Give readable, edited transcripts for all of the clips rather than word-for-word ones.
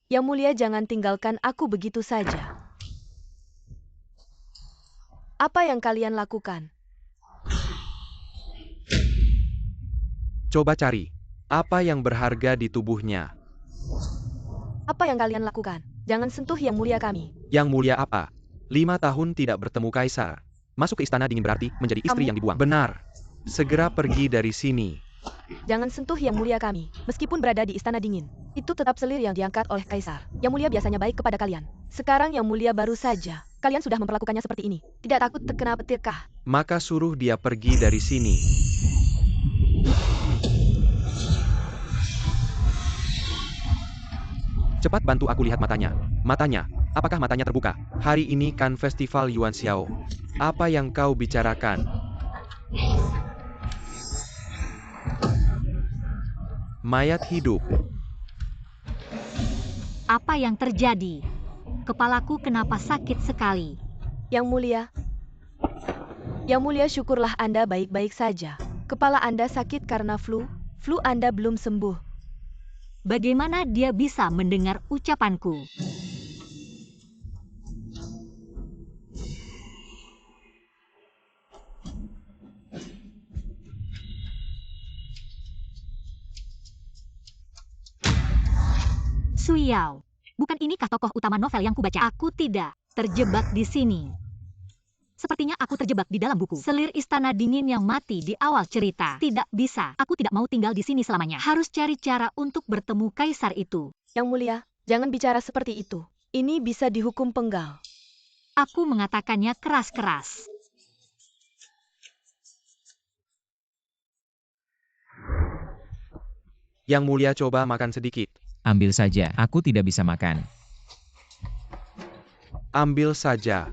Yang Mulia, jangan tinggalkan aku begitu saja. Apa yang kalian lakukan? Coba cari. Apa yang berharga di tubuhnya? Apa yang kalian lakukan? Jangan sentuh Yang Mulia kami. Yang Mulia apa? 5 tahun tidak bertemu Kaisar. Masuk ke istana dingin berarti menjadi istri yang dibuang. Benar. Segera pergi dari sini. Jangan sentuh Yang Mulia kami. Meskipun berada di istana dingin, itu tetap selir yang diangkat oleh Kaisar. Yang Mulia biasanya baik kepada kalian. Sekarang Yang Mulia baru saja. Kalian sudah memperlakukannya seperti ini. Tidak takut terkena petirkah? Maka suruh dia pergi dari sini. Cepat bantu aku lihat matanya. Matanya. Apakah matanya terbuka? Hari ini kan festival Yuan Xiao. Apa yang kau bicarakan? Mayat hidup. Apa yang terjadi? Kepalaku kenapa sakit sekali? Yang Mulia. Yang Mulia, syukurlah Anda baik-baik saja. Kepala Anda sakit karena flu. Flu Anda belum sembuh. Bagaimana dia bisa mendengar ucapanku? Suyao, bukan inikah tokoh utama novel yang kubaca? Aku tidak terjebak di sini. Sepertinya aku terjebak di dalam buku. Selir istana dingin yang mati di awal cerita. Tidak bisa, aku tidak mau tinggal di sini selamanya. Harus cari cara untuk bertemu kaisar itu. Yang Mulia, jangan bicara seperti itu. Ini bisa dihukum penggal. Aku mengatakannya keras-keras. Yang Mulia, coba makan sedikit. Ambil saja, aku tidak bisa makan. Ambil saja.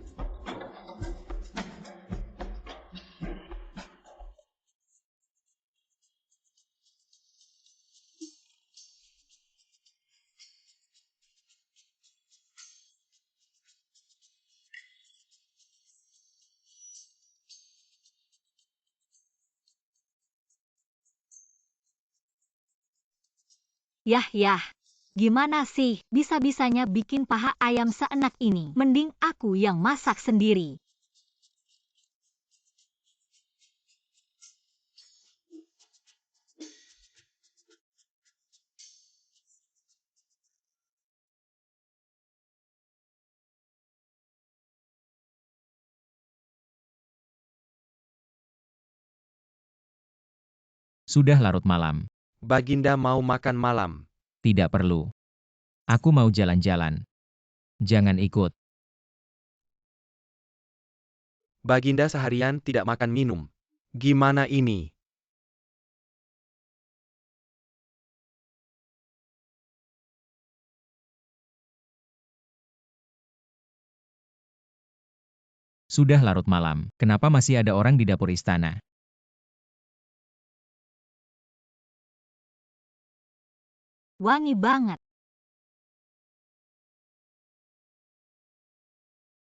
Yah, gimana sih bisa-bisanya bikin paha ayam seenak ini? Mending aku yang masak sendiri. Sudah larut malam. Baginda mau makan malam. Tidak perlu. Aku mau jalan-jalan. Jangan ikut. Baginda seharian tidak makan minum. Gimana ini? Sudah larut malam. Kenapa masih ada orang di dapur istana? Wangi banget.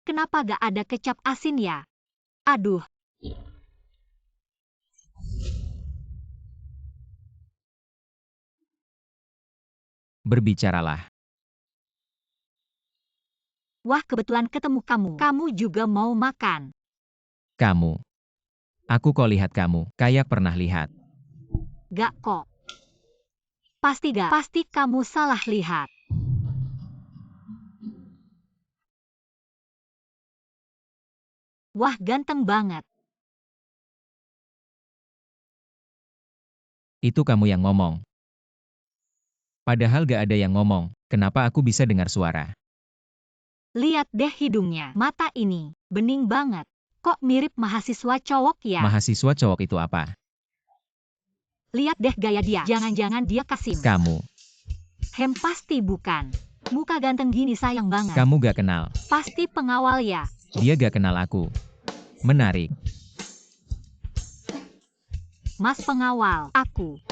Kenapa gak ada kecap asin ya? Aduh. Berbicaralah. Wah, kebetulan ketemu kamu. Kamu juga mau makan. Kamu. Aku kok lihat kamu, kayak pernah lihat. Gak kok. Pasti gak? Pasti kamu salah lihat. Wah, ganteng banget. Itu kamu yang ngomong. Padahal gak ada yang ngomong, kenapa aku bisa dengar suara? Lihat deh hidungnya. Mata ini, bening banget. Kok mirip mahasiswa cowok ya? Mahasiswa cowok itu apa? Lihat deh gaya dia. Jangan-jangan dia Kasim. Kamu. Pasti bukan. Muka ganteng gini sayang banget. Kamu gak kenal. Pasti pengawal ya. Dia gak kenal aku. Menarik. Mas pengawal, aku.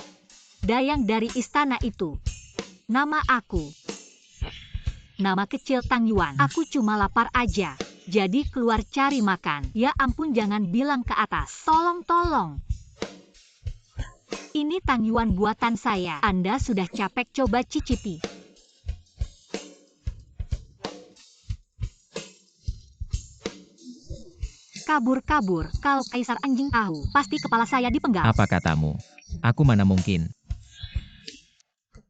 Dayang dari istana itu. Nama aku. Nama kecil Tang Yuan. Aku cuma lapar aja. Jadi keluar cari makan. Ya ampun, jangan bilang ke atas. Tolong. Ini Tang Yuan buatan saya. Anda sudah capek, coba cicipi. kabur-kabur. Kalau Kaisar Anjing tahu, pasti kepala saya dipenggal. Apa katamu? Aku mana mungkin.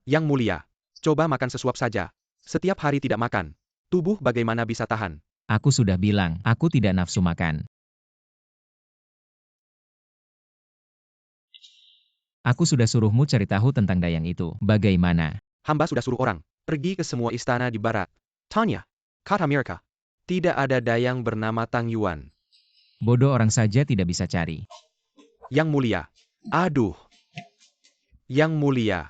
Yang Mulia, coba makan sesuap saja. Setiap hari tidak makan. Tubuh bagaimana bisa tahan? Aku sudah bilang, aku tidak nafsu makan. Aku sudah suruhmu cari tahu tentang dayang itu. Bagaimana? Hamba sudah suruh orang pergi ke semua istana di barat. Tanya, kata mereka, tidak ada dayang bernama Tang Yuan. Bodoh orang saja tidak bisa cari. Yang Mulia, aduh. Yang Mulia,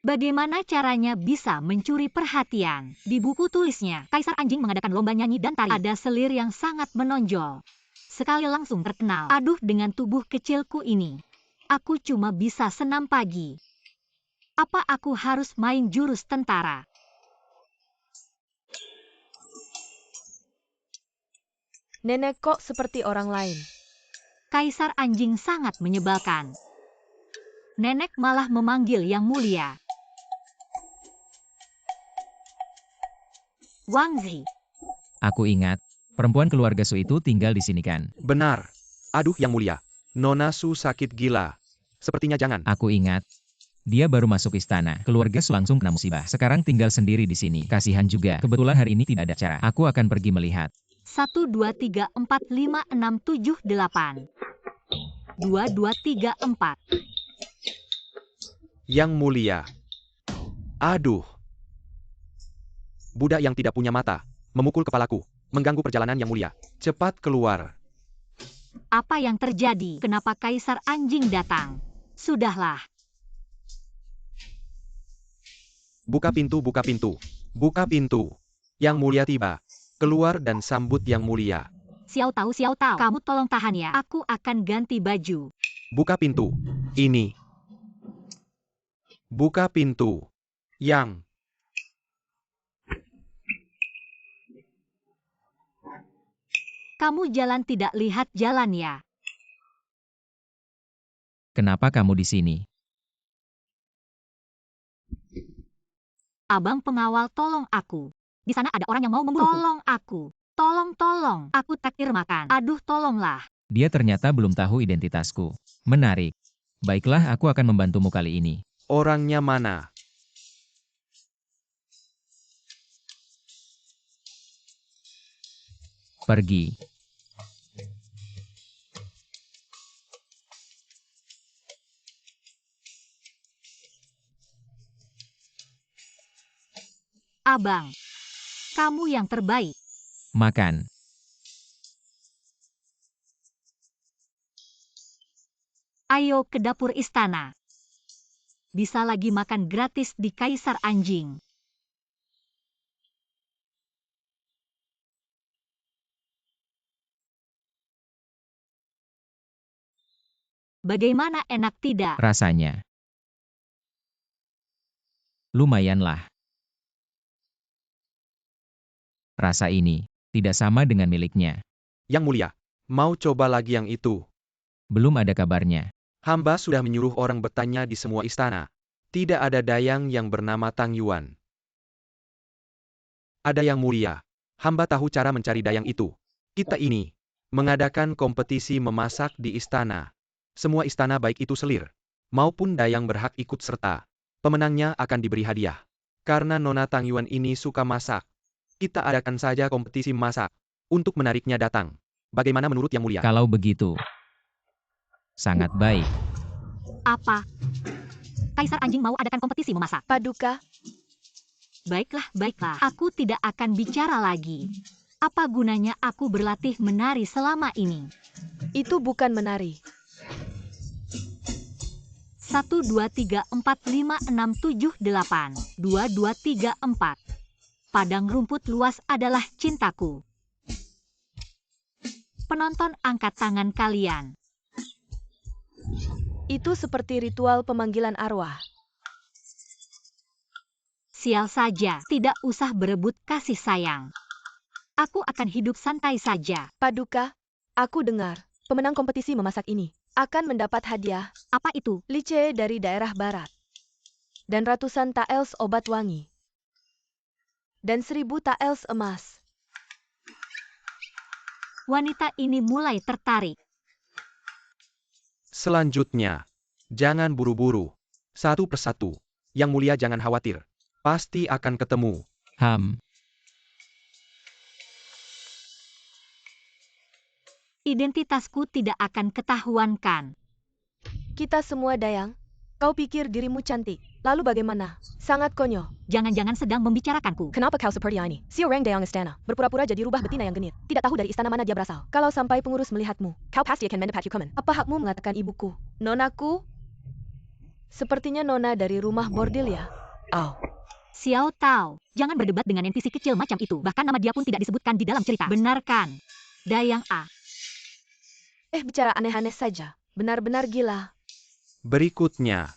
Bagaimana caranya bisa mencuri perhatian? Di buku tulisnya, Kaisar Anjing mengadakan lomba nyanyi dan tari. Ada selir yang sangat menonjol. Sekali langsung terkenal. Aduh, dengan tubuh kecilku ini, aku cuma bisa senam pagi. Apa aku harus main jurus tentara? Nenek kok seperti orang lain. Kaisar Anjing sangat menyebalkan. Nenek malah memanggil Yang Mulia. Wang Zi. Aku ingat, perempuan keluarga Su itu tinggal di sini kan? benar. Aduh Yang Mulia, Nona Su sakit gila. Sepertinya jangan. Aku ingat. Dia baru masuk istana. Keluarga Su langsung kena musibah. Sekarang tinggal sendiri di sini. Kasihan juga. Kebetulan hari ini tidak ada acara. Aku akan pergi melihat. 1, 2, 3, 4, 5, 6, 7, 8. 2, 2, 3, 4. Yang Mulia. Aduh. Budak yang tidak punya mata, memukul kepalaku, mengganggu perjalanan Yang Mulia. Cepat keluar. Apa yang terjadi? Kenapa Kaisar Anjing datang? Sudahlah. Buka pintu, buka pintu. Buka pintu. Yang Mulia tiba. Keluar dan sambut Yang Mulia. Xiao Tao, kamu tolong tahan ya. Aku akan ganti baju. Buka pintu. Ini. Buka pintu. Yang. Kamu jalan tidak lihat jalan ya? Kenapa kamu di sini? Abang pengawal, tolong aku. Di sana ada orang yang mau membunuhku. Tolong aku. Tolong. Aku takdir makan. Aduh, tolonglah. Dia ternyata belum tahu identitasku. Menarik. Baiklah, aku akan membantumu kali ini. Orangnya mana? Pergi. Abang, kamu yang terbaik. Makan. Ayo ke dapur istana. Bisa lagi makan gratis di Kaisar Anjing. Bagaimana, enak tidak? Rasanya. Lumayanlah. Rasa ini tidak sama dengan miliknya. Yang Mulia, mau coba lagi yang itu? Belum ada kabarnya. Hamba sudah menyuruh orang bertanya di semua istana. Tidak ada dayang yang bernama Tang Yuan. Ada Yang Mulia. Hamba tahu cara mencari dayang itu. Kita ini mengadakan kompetisi memasak di istana. Semua istana baik itu selir maupun dayang berhak ikut serta. Pemenangnya akan diberi hadiah. Karena Nona Tang Yuan ini suka masak, kita adakan saja kompetisi masak untuk menariknya datang. Bagaimana menurut Yang Mulia? Kalau begitu, sangat baik. Apa? Kaisar Anjing mau adakan kompetisi memasak? Paduka, Baiklah. Aku tidak akan bicara lagi. Apa gunanya aku berlatih menari selama ini? itu bukan menari. 1, 2, 3, 4, 5, 6, 7, 8. 2, 2, 3, 4. Padang rumput luas adalah cintaku. Penonton, angkat tangan kalian. Itu seperti ritual pemanggilan arwah. Sial saja, tidak usah berebut kasih sayang. Aku akan hidup santai saja. Paduka, aku dengar pemenang kompetisi memasak ini akan mendapat hadiah Apa itu? lice dari daerah barat. Dan ratusan taels obat wangi. Dan 1000 taels emas. Wanita ini mulai tertarik. Selanjutnya, jangan buru-buru. Satu persatu. Yang Mulia jangan khawatir. Pasti akan ketemu. Identitasku tidak akan ketahuan kan? Kita semua Dayang. Kau pikir dirimu cantik. Lalu bagaimana? Sangat konyol. Jangan-jangan sedang membicarakanku. Kenapa kau seperti ini? Si orang Dayang istana. Berpura-pura jadi rubah betina yang genit. Tidak tahu dari istana mana dia berasal. Kalau sampai pengurus melihatmu, kau pasti akan mendapat hukuman. Apa hakmu mengatakan ibuku? Nonaku? Sepertinya Nona dari rumah bordil ya? Oh. Xiao Tao, jangan berdebat dengan NPC kecil macam itu. Bahkan nama dia pun tidak disebutkan di dalam cerita. Benarkan? Dayang A. Bicara aneh-aneh saja. Benar-benar gila. Berikutnya.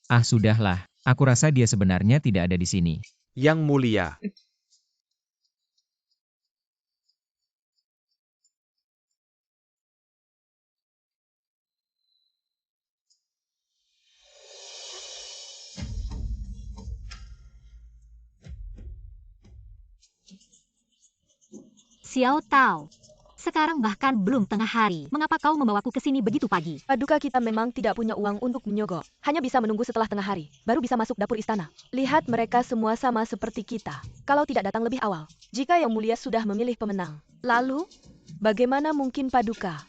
Sudahlah. Aku rasa dia sebenarnya tidak ada di sini. Yang Mulia. Xiao Tao. Sekarang bahkan belum tengah hari. Mengapa kau membawaku ke sini begitu pagi? Paduka kita memang tidak punya uang untuk menyogok. Hanya bisa menunggu setelah tengah hari. Baru bisa masuk dapur istana. Lihat mereka semua sama seperti kita. Kalau tidak datang lebih awal. Jika Yang Mulia sudah memilih pemenang. Lalu, bagaimana mungkin Paduka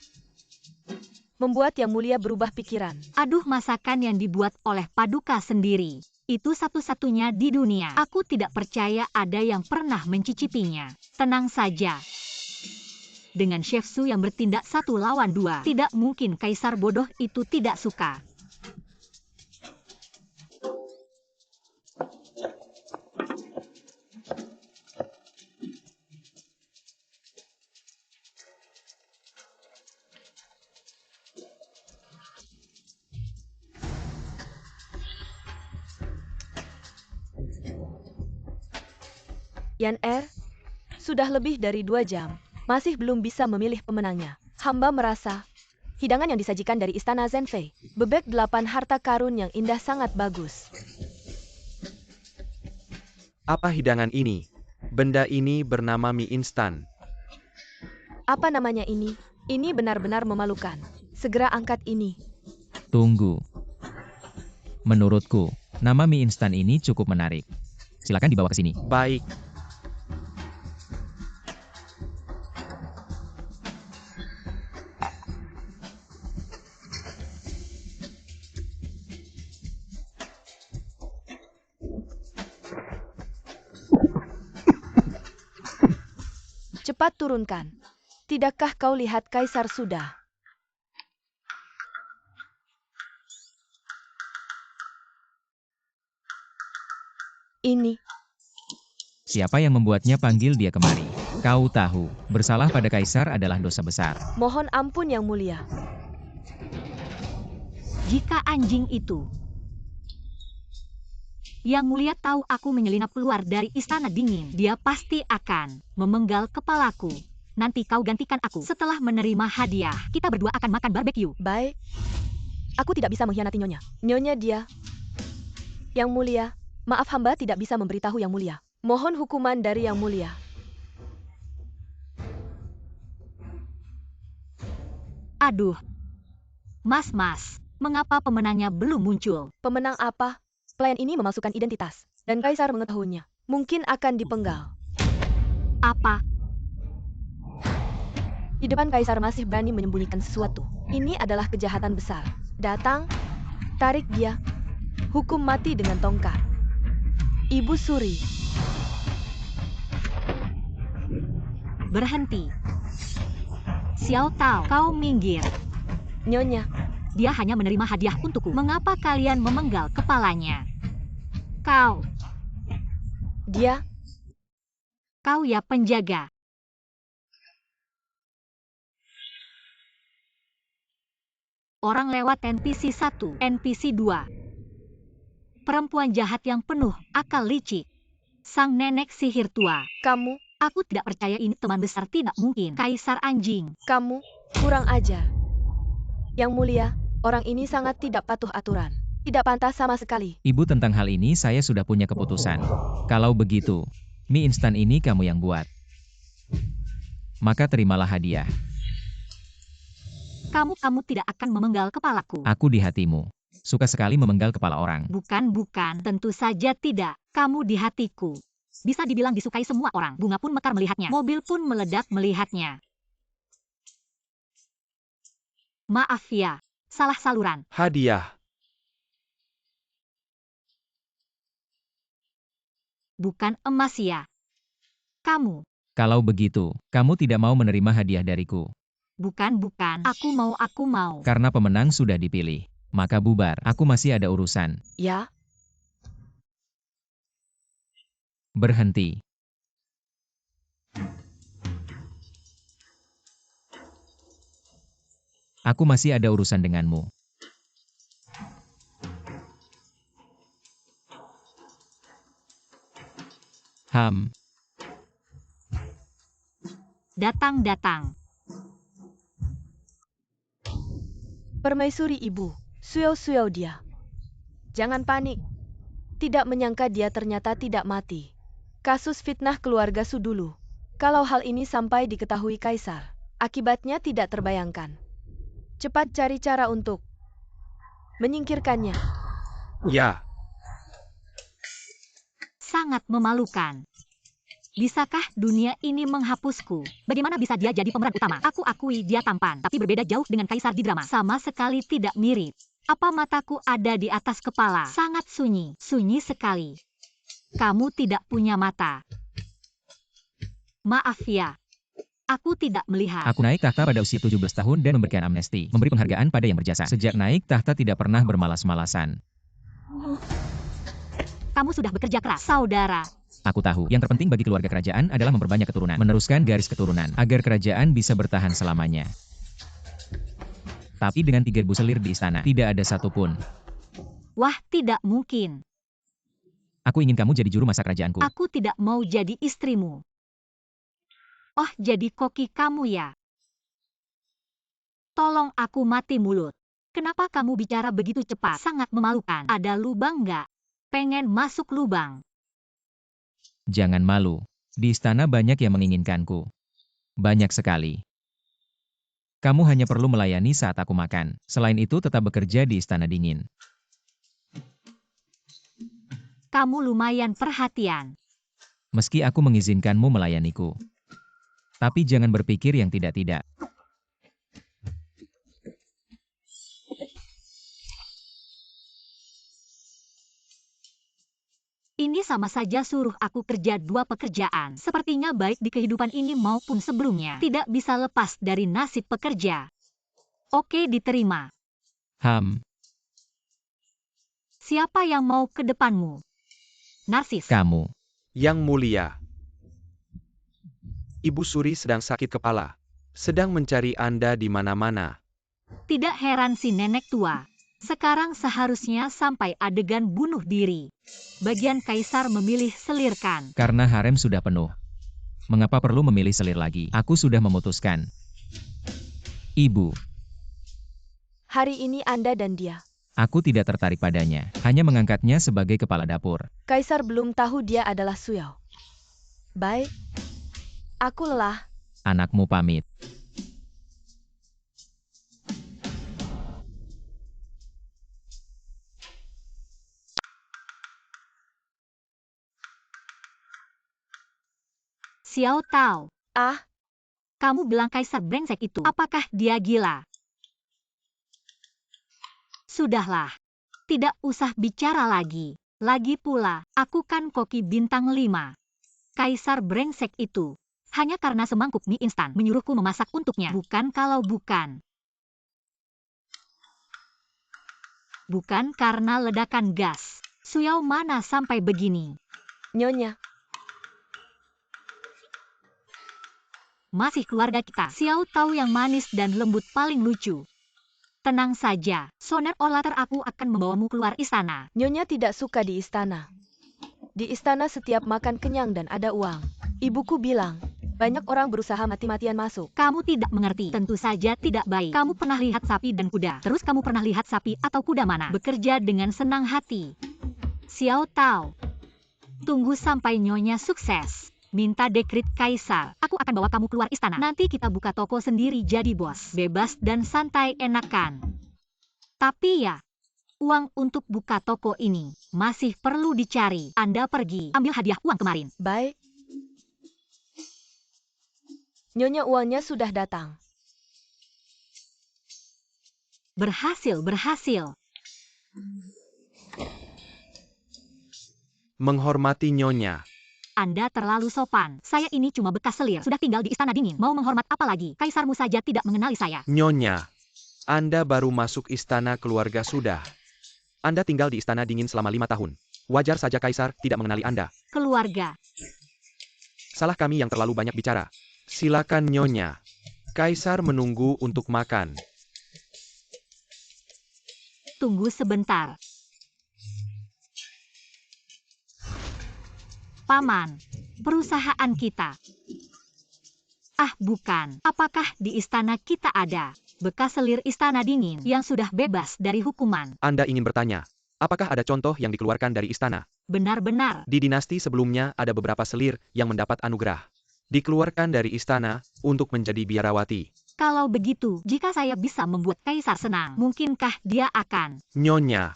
membuat Yang Mulia berubah pikiran? Aduh, masakan yang dibuat oleh Paduka sendiri. Itu satu-satunya di dunia. Aku tidak percaya ada yang pernah mencicipinya. Tenang saja. Dengan Chef Su yang bertindak 1 lawan 2, tidak mungkin kaisar bodoh itu tidak suka. Yan sudah lebih dari 2 jam. Masih belum bisa memilih pemenangnya. Hamba merasa, hidangan yang disajikan dari istana Zenfei, bebek 8 harta karun yang indah sangat bagus. Apa hidangan ini? Benda ini bernama mie instan. Apa namanya ini? Ini benar-benar memalukan. Segera angkat ini. Tunggu. Menurutku, nama mie instan ini cukup menarik. Silakan dibawa ke sini. Baik. Cepat turunkan. Tidakkah kau lihat kaisar sudah? Ini. Siapa yang membuatnya panggil dia kemari? Kau tahu, bersalah pada kaisar adalah dosa besar. Mohon ampun Yang Mulia. Jika anjing itu Yang Mulia tahu aku menyelinap keluar dari istana dingin, dia pasti akan memenggal kepalaku. Nanti kau gantikan aku. Setelah menerima hadiah, kita berdua akan makan barbeque. Baik. Aku tidak bisa mengkhianati Nyonya. Nyonya dia. Yang Mulia, maaf hamba tidak bisa memberitahu Yang Mulia. Mohon hukuman dari Yang Mulia. Aduh. Mas, mengapa pemenangnya belum muncul? Pemenang apa? Pelayan ini memalsukan identitas, dan kaisar mengetahuinya. Mungkin akan dipenggal. Apa? Di depan kaisar masih berani menyembunyikan sesuatu. Ini adalah kejahatan besar. Datang, tarik dia. Hukum mati dengan tongkat. Ibu Suri. Berhenti. Xiao Tao, kau minggir. Nyonya. Dia hanya menerima hadiah untukku. Mengapa kalian memenggal kepalanya? Kau. Dia. Kau ya penjaga. Orang lewat NPC 1, NPC 2. Perempuan jahat yang penuh akal licik. Sang nenek sihir tua. Kamu. Aku tidak percaya ini teman besar, tidak mungkin. Kaisar anjing. Kamu. Kurang ajar. Yang Mulia, orang ini sangat tidak patuh aturan. Tidak pantas sama sekali. Ibu, tentang hal ini saya sudah punya keputusan. Kalau begitu, mie instan ini kamu yang buat. Maka terimalah hadiah. Kamu tidak akan memenggal kepalaku. Aku di hatimu. Suka sekali memenggal kepala orang. Bukan, tentu saja tidak. Kamu di hatiku. Bisa dibilang disukai semua orang. Bunga pun mekar melihatnya. Mobil pun meledak melihatnya. Maaf ya, salah saluran. Hadiah. Bukan emas ya. Kamu. Kalau begitu, kamu tidak mau menerima hadiah dariku. Bukan. Aku mau. Karena pemenang sudah dipilih. Maka bubar, aku masih ada urusan. Ya, Berhenti. Aku masih ada urusan denganmu. Datang. permaisuri ibu. Suyau dia. Jangan panik. Tidak menyangka dia ternyata tidak mati. Kasus fitnah keluarga Su dulu. Kalau hal ini sampai diketahui Kaisar, akibatnya tidak terbayangkan. Cepat cari cara untuk menyingkirkannya. Ya, Sangat memalukan. Bisakah dunia ini menghapusku? Bagaimana bisa dia jadi pemeran utama? Aku akui dia tampan, tapi berbeda jauh dengan Kaisar di drama. Sama sekali tidak mirip. Apa mataku ada di atas kepala? Sangat sunyi sekali. Kamu tidak punya mata. Maaf ya. Aku tidak melihat. Aku naik tahta pada usia 17 tahun dan memberikan amnesti, memberi penghargaan pada yang berjasa. Sejak naik tahta tidak pernah bermalas-malasan. Kamu sudah bekerja keras, saudara. Aku tahu, yang terpenting bagi keluarga kerajaan adalah memperbanyak keturunan, meneruskan garis keturunan, agar kerajaan bisa bertahan selamanya. Tapi dengan 3.000 selir di istana, tidak ada satupun. Wah, tidak mungkin. Aku ingin kamu jadi juru masak kerajaanku. Aku tidak mau jadi istrimu. Oh, jadi koki kamu ya? Tolong aku mati mulut. Kenapa kamu bicara begitu cepat? Sangat memalukan. Ada lubang nggak? Pengen masuk lubang. Jangan malu. Di istana banyak yang menginginkanku. Banyak sekali. Kamu hanya perlu melayani saat aku makan. Selain itu tetap bekerja di istana dingin. Kamu lumayan perhatian. Meski aku mengizinkanmu melayaniku. Tapi jangan berpikir yang tidak-tidak. Ini sama saja suruh aku kerja 2 pekerjaan. Sepertinya baik di kehidupan ini maupun sebelumnya. Tidak bisa lepas dari nasib pekerja. Oke, diterima. Siapa yang mau ke depanmu? Narsis. Kamu. Yang mulia. Ibu Suri sedang sakit kepala. Sedang mencari Anda di mana-mana. Tidak heran si nenek tua. Sekarang seharusnya sampai adegan bunuh diri. Bagian Kaisar memilih selirkan. Karena harem sudah penuh. Mengapa perlu memilih selir lagi? Aku sudah memutuskan. Ibu. Hari ini Anda dan dia. Aku tidak tertarik padanya. Hanya mengangkatnya sebagai kepala dapur. Kaisar belum tahu dia adalah Suyao. Baik. Aku lelah. Anakmu pamit. Xiao Tao. Ah, Kamu bilang Kaisar brengsek itu. Apakah dia gila? Sudahlah. Tidak usah bicara lagi. Lagi pula, aku kan koki bintang 5. Kaisar brengsek itu. Hanya karena semangkuk mie instan menyuruhku memasak untuknya. Bukan kalau bukan. Bukan karena ledakan gas. Suyao mana sampai begini? Nyonya. Masih keluarga kita. Xiao Tao yang manis dan lembut paling lucu. Tenang saja, soner olater aku akan membawamu keluar istana. Nyonya tidak suka di istana. Di istana setiap makan kenyang dan ada uang. Ibuku bilang, banyak orang berusaha mati-matian masuk. Kamu tidak mengerti. Tentu saja tidak baik. Kamu pernah lihat sapi dan kuda. Terus kamu pernah lihat sapi atau kuda mana? Bekerja dengan senang hati. Xiao Tao. Tunggu sampai nyonya sukses. Minta dekrit Kaisar. Aku akan bawa kamu keluar istana. Nanti kita buka toko sendiri jadi bos. Bebas dan santai enakan. Tapi ya, uang untuk buka toko ini masih perlu dicari. Anda pergi ambil hadiah uang kemarin. Baik. Nyonya, uangnya sudah datang. Berhasil, berhasil. Menghormati Nyonya. Anda terlalu sopan. Saya ini cuma bekas selir. Sudah tinggal di istana dingin. Mau menghormat apa lagi? Kaisarmu saja tidak mengenali saya. Nyonya, Anda baru masuk istana keluarga sudah. Anda tinggal di istana dingin selama 5 tahun. Wajar saja Kaisar tidak mengenali Anda. Keluarga. Salah kami yang terlalu banyak bicara. Silakan Nyonya. Kaisar menunggu untuk makan. Tunggu sebentar. Paman, perusahaan kita. Ah, bukan. Apakah di istana kita ada bekas selir istana dingin yang sudah bebas dari hukuman? Anda ingin bertanya, apakah ada contoh yang dikeluarkan dari istana? Benar-benar. Di dinasti sebelumnya ada beberapa selir yang mendapat anugerah. Dikeluarkan dari istana untuk menjadi biarawati. Kalau begitu, jika saya bisa membuat Kaisar senang, mungkinkah dia akan... Nyonya.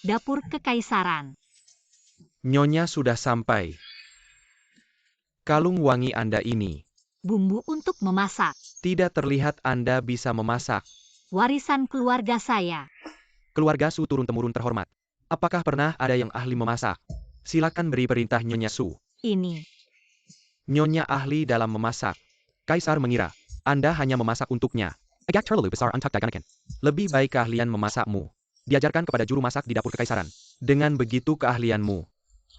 Dapur Kekaisaran. Nyonya sudah sampai. Kalung wangi Anda ini. Bumbu untuk memasak. Tidak terlihat Anda bisa memasak. Warisan keluarga saya. Keluarga Su turun-temurun terhormat. Apakah pernah ada yang ahli memasak? Silakan beri perintah Nyonya Su. Ini. Nyonya ahli dalam memasak. Kaisar mengira Anda hanya memasak untuknya. Agak terlalu besar untuk digunakan. Lebih baik keahlian memasakmu diajarkan kepada juru masak di dapur kekaisaran. Dengan begitu keahlianmu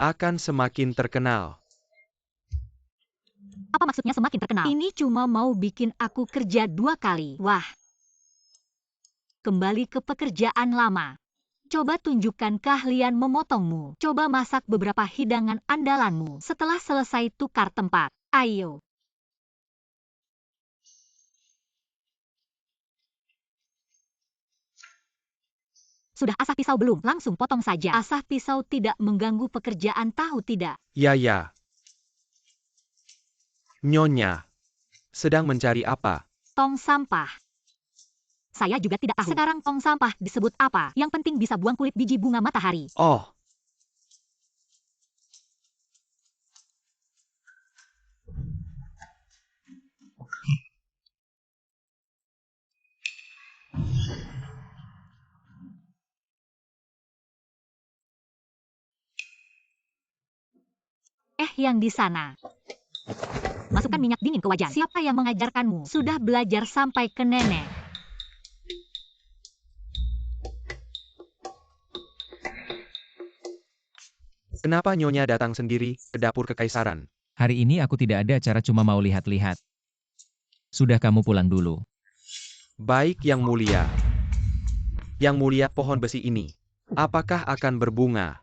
akan semakin terkenal. Apa maksudnya semakin terkenal? Ini cuma mau bikin aku kerja 2 kali. Wah. Kembali ke pekerjaan lama. Coba tunjukkan keahlian memotongmu. Coba masak beberapa hidangan andalanmu. Setelah selesai tukar tempat. Ayo. Sudah asah pisau belum? Langsung potong saja. Asah pisau tidak mengganggu pekerjaan, tahu tidak? Ya. Nyonya sedang mencari apa? Tong sampah. Saya juga tidak tahu. Sekarang tong sampah disebut apa? Yang penting bisa buang kulit biji bunga matahari. Oh. Yang di sana. Masukkan minyak dingin ke wajan. Siapa yang mengajarkanmu? Sudah belajar sampai ke nenek. Kenapa Nyonya datang sendiri ke dapur kekaisaran? Hari ini aku tidak ada acara, cuma mau lihat-lihat. Sudah, kamu pulang dulu. Baik Yang Mulia. Yang Mulia, pohon besi ini apakah akan berbunga?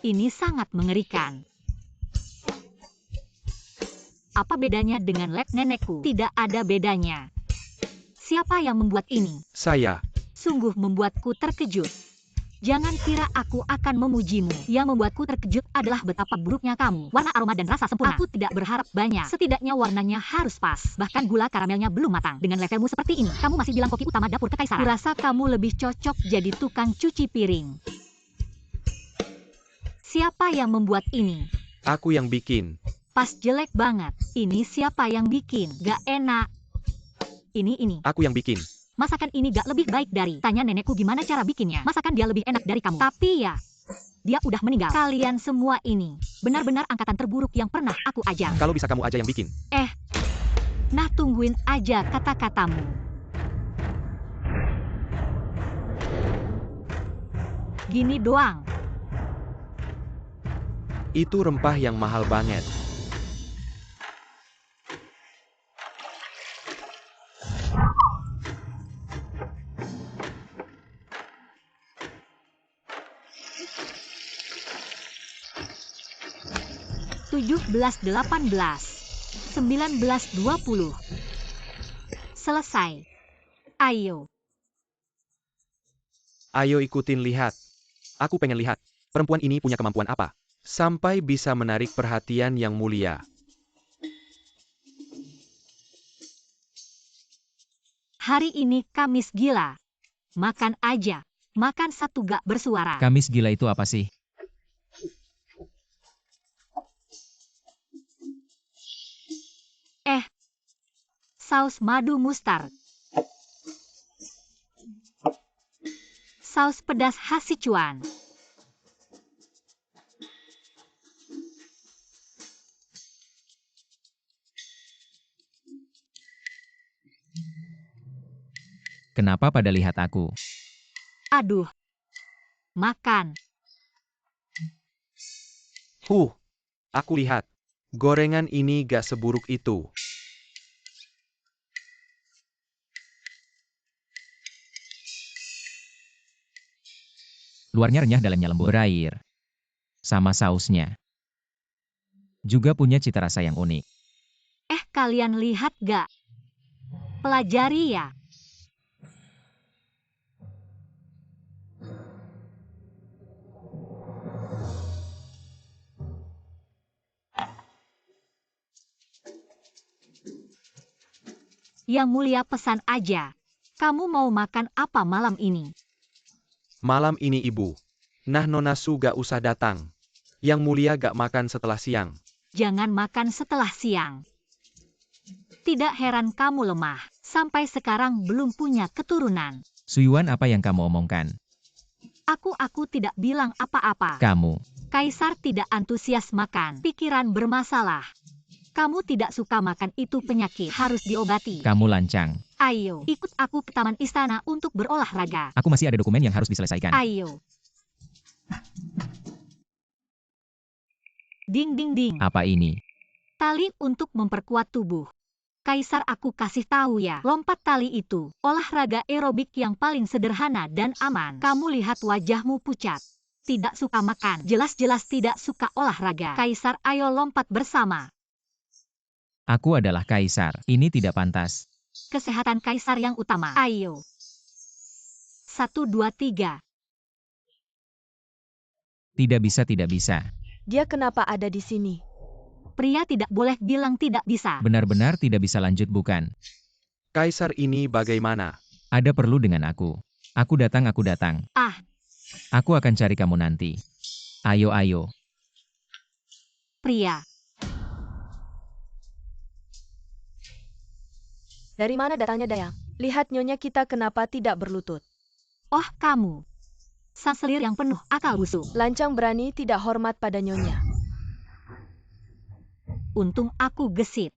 Ini sangat mengerikan. Apa bedanya dengan lab nenekku? Tidak ada bedanya. Siapa yang membuat ini? Saya. Sungguh membuatku terkejut. Jangan kira aku akan memujimu. Yang membuatku terkejut adalah betapa buruknya kamu. Warna, aroma, dan rasa sempurna. Aku tidak berharap banyak. Setidaknya warnanya harus pas. Bahkan gula karamelnya belum matang. Dengan levelmu seperti ini, kamu masih bilang koki utama dapur kekaisaran. Kurasa kamu lebih cocok jadi tukang cuci piring. Siapa yang membuat ini? Aku yang bikin. Pas jelek banget. Ini siapa yang bikin? Gak enak. Ini. Aku yang bikin. Masakan ini gak lebih baik dari... Tanya nenekku gimana cara bikinnya. Masakan dia lebih enak dari kamu. Tapi ya, dia udah meninggal. Kalian semua ini benar-benar angkatan terburuk yang pernah aku ajar. Kalau bisa kamu aja yang bikin. Nah tungguin aja kata-katamu. Gini doang. Itu rempah yang mahal banget. $17.18, $19.20, selesai. Ayo. Ayo ikutin lihat. Aku pengen lihat, perempuan ini punya kemampuan apa? Sampai bisa menarik perhatian Yang Mulia. Hari ini Kamis gila. Makan aja. Makan satu gak bersuara. Kamis gila itu apa sih? Saus madu mustard. Saus pedas khas Sichuan. Kenapa pada lihat aku? Aduh. Makan. Aku lihat. Gorengan ini gak seburuk itu. Luarnya renyah, dalamnya lembut berair. Sama sausnya. Juga punya cita rasa yang unik. Kalian lihat gak? Pelajari ya. Yang Mulia pesan aja. Kamu mau makan apa malam ini? Malam ini Ibu. Nah Nona Su gak usah datang. Yang Mulia gak makan setelah siang. Jangan makan setelah siang. Tidak heran kamu lemah. Sampai sekarang belum punya keturunan. Suyuan, apa yang kamu omongkan? Aku tidak bilang apa-apa. Kamu. Kaisar tidak antusias makan. Pikiran bermasalah. Kamu tidak suka makan, itu penyakit. Harus diobati. Kamu lancang. Ayo, ikut aku ke taman istana untuk berolahraga. Aku masih ada dokumen yang harus diselesaikan. Ayo. Ding ding ding. Apa ini? Tali untuk memperkuat tubuh. Kaisar, aku kasih tahu ya, lompat tali itu olahraga aerobik yang paling sederhana dan aman. Kamu lihat wajahmu pucat. Tidak suka makan, jelas-jelas tidak suka olahraga. Kaisar, ayo lompat bersama. Aku adalah kaisar. Ini tidak pantas. Kesehatan kaisar yang utama. Ayo. 1, 2, 3. Tidak bisa, tidak bisa. Dia kenapa ada di sini? Pria tidak boleh bilang tidak bisa. Benar-benar tidak bisa lanjut, bukan? Kaisar ini bagaimana? Ada perlu dengan aku. Aku datang, aku datang. Aku akan cari kamu nanti. Ayo, ayo. Pria. Dari mana datangnya Dayang? Lihat nyonya kita kenapa tidak berlutut. Oh, kamu. Sang selir yang penuh akal busuk. Lancang berani tidak hormat pada nyonya. Untung aku gesit.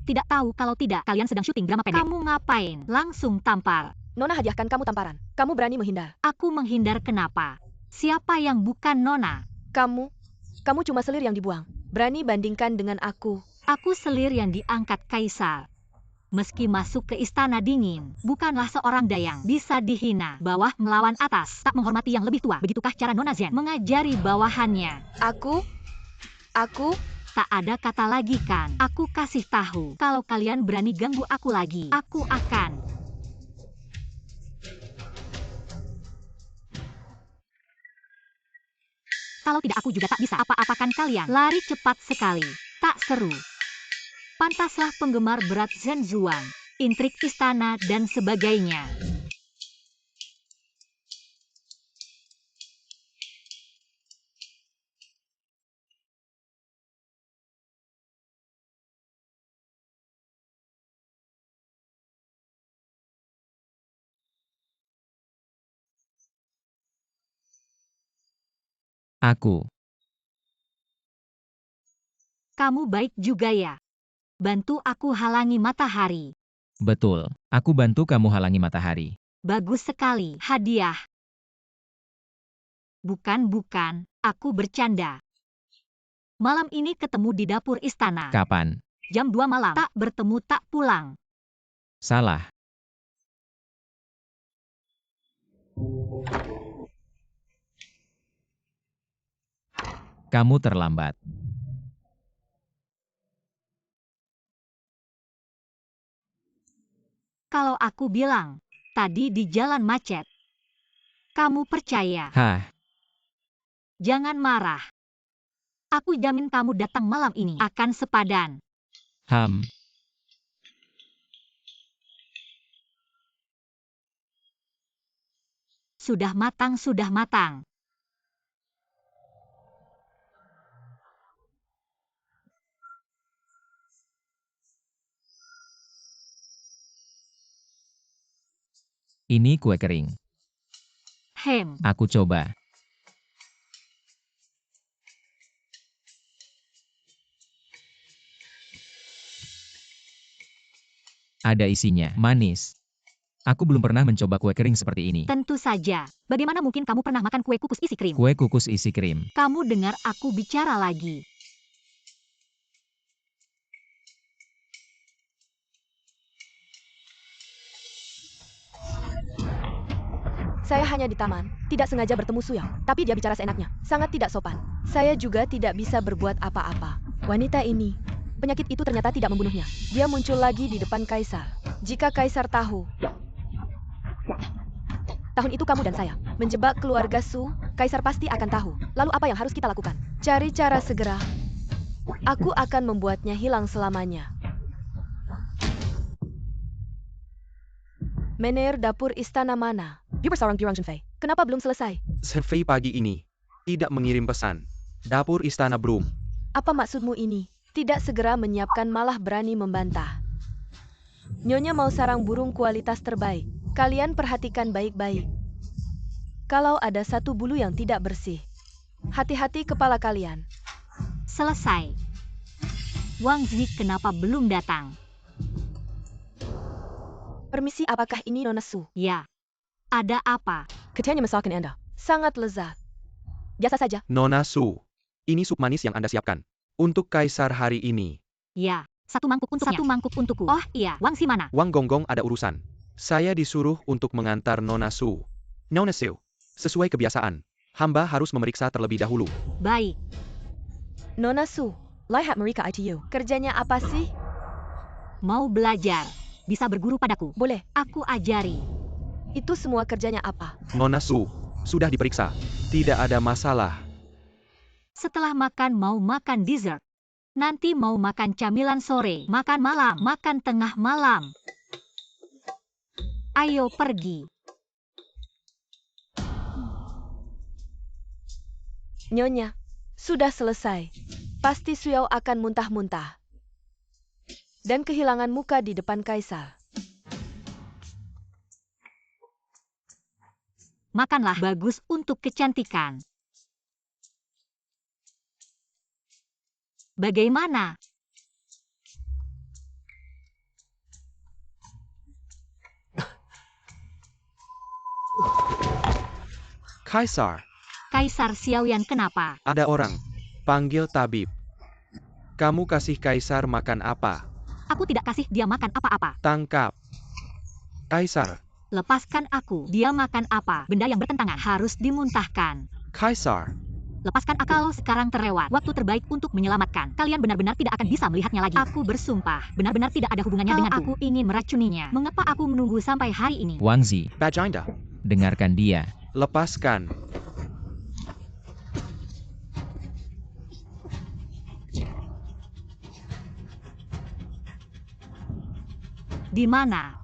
Tidak tahu kalau tidak kalian sedang syuting drama pendek. Kamu ngapain? Langsung tampar. Nona hadiahkan kamu tamparan. Kamu berani menghindar. Aku menghindar kenapa? Siapa yang bukan Nona? Kamu cuma selir yang dibuang. Berani bandingkan dengan aku. Aku selir yang diangkat kaisar. Meski masuk ke istana dingin, bukanlah seorang dayang. Bisa dihina. Bawah melawan atas. Tak menghormati yang lebih tua. Begitukah cara Nona Zen mengajari bawahannya? Aku Tak ada kata lagi kan? Aku kasih tahu. Kalau kalian berani ganggu aku lagi, aku akan. Kalau tidak, aku juga tak bisa apa-apakan kalian. Lari cepat sekali. Tak seru. Pantaslah penggemar berat Zhen Zuan, intrik istana dan sebagainya. Aku. Kamu baik juga ya. Bantu aku halangi matahari. Betul. Aku bantu kamu halangi matahari. Bagus sekali. Hadiah. Bukan, aku bercanda. Malam ini ketemu di dapur istana. Kapan? Jam 2 malam. Tak bertemu, tak pulang. Salah. Kamu terlambat. aku bilang, tadi di jalan macet. Kamu percaya? Hah, Jangan marah. Aku jamin kamu datang malam ini akan sepadan. ham. Sudah matang, sudah matang. Ini kue kering. Hem, Aku coba. Ada isinya, manis. Aku belum pernah mencoba kue kering seperti ini. tentu saja. Bagaimana mungkin kamu pernah makan kue kukus isi krim? Kue kukus isi krim. Kamu dengar aku bicara lagi. Saya hanya di taman, tidak sengaja bertemu Suyao, tapi dia bicara seenaknya, sangat tidak sopan. Saya juga tidak bisa berbuat apa-apa. Wanita ini, penyakit itu ternyata tidak membunuhnya. Dia muncul lagi di depan Kaisar. Jika Kaisar tahu, tahun itu kamu dan saya menjebak keluarga Su, Kaisar pasti akan tahu. Lalu apa yang harus kita lakukan? Cari cara segera. Aku akan membuatnya hilang selamanya. Mener, dapur istana mana? Seorang Jurang Junfei. Kenapa belum selesai? Senfei pagi ini tidak mengirim pesan. Dapur istana belum. Apa maksudmu ini? Tidak segera menyiapkan malah berani membantah. Nyonya mau sarang burung kualitas terbaik. Kalian perhatikan baik-baik. Kalau ada satu bulu yang tidak bersih, hati-hati kepala kalian. Selesai. Wang Zi kenapa belum datang? Permisi, apakah ini Nona Su? Ya. Ada apa? Ketiganya masakan Anda. Sangat lezat. Biasa saja. Nona Su, ini sup manis yang Anda siapkan. Untuk Kaisar hari ini. Ya. Satu mangkuk untukku. Oh iya, Wang Zi mana? Wang Gonggong ada urusan. Saya disuruh untuk mengantar Nona Su. Nona Su, sesuai kebiasaan, hamba harus memeriksa terlebih dahulu. Baik. Nona Su, lihat mereka ITU. Kerjanya apa sih? Mau belajar. Bisa berguru padaku. Boleh. Aku ajari. Itu semua kerjanya apa? Nona Su, sudah diperiksa. Tidak ada masalah. Setelah makan mau makan dessert. Nanti mau makan camilan sore. Makan malam. Makan tengah malam. Ayo pergi. Nyonya, sudah selesai. Pasti Suyao akan muntah-muntah. Dan kehilangan muka di depan Kaisar. Makanlah bagus untuk kecantikan. Bagaimana? Kaisar, Kaisar Xiaoyan kenapa? ada orang. Panggil tabib. Kamu kasih Kaisar makan apa? Aku tidak kasih dia makan apa-apa. Tangkap. Kaisar, Lepaskan aku. Dia makan apa? Benda yang bertentangan harus dimuntahkan. Kaisar. Lepaskan akal sekarang terlewat. Waktu terbaik untuk menyelamatkan. Kalian benar-benar tidak akan bisa melihatnya lagi. Aku bersumpah. Benar-benar tidak ada hubungannya denganku. Aku ingin meracuninya. Mengapa aku menunggu sampai hari ini? Wang Zi, Bajinda, dengarkan dia. lepaskan. Di mana?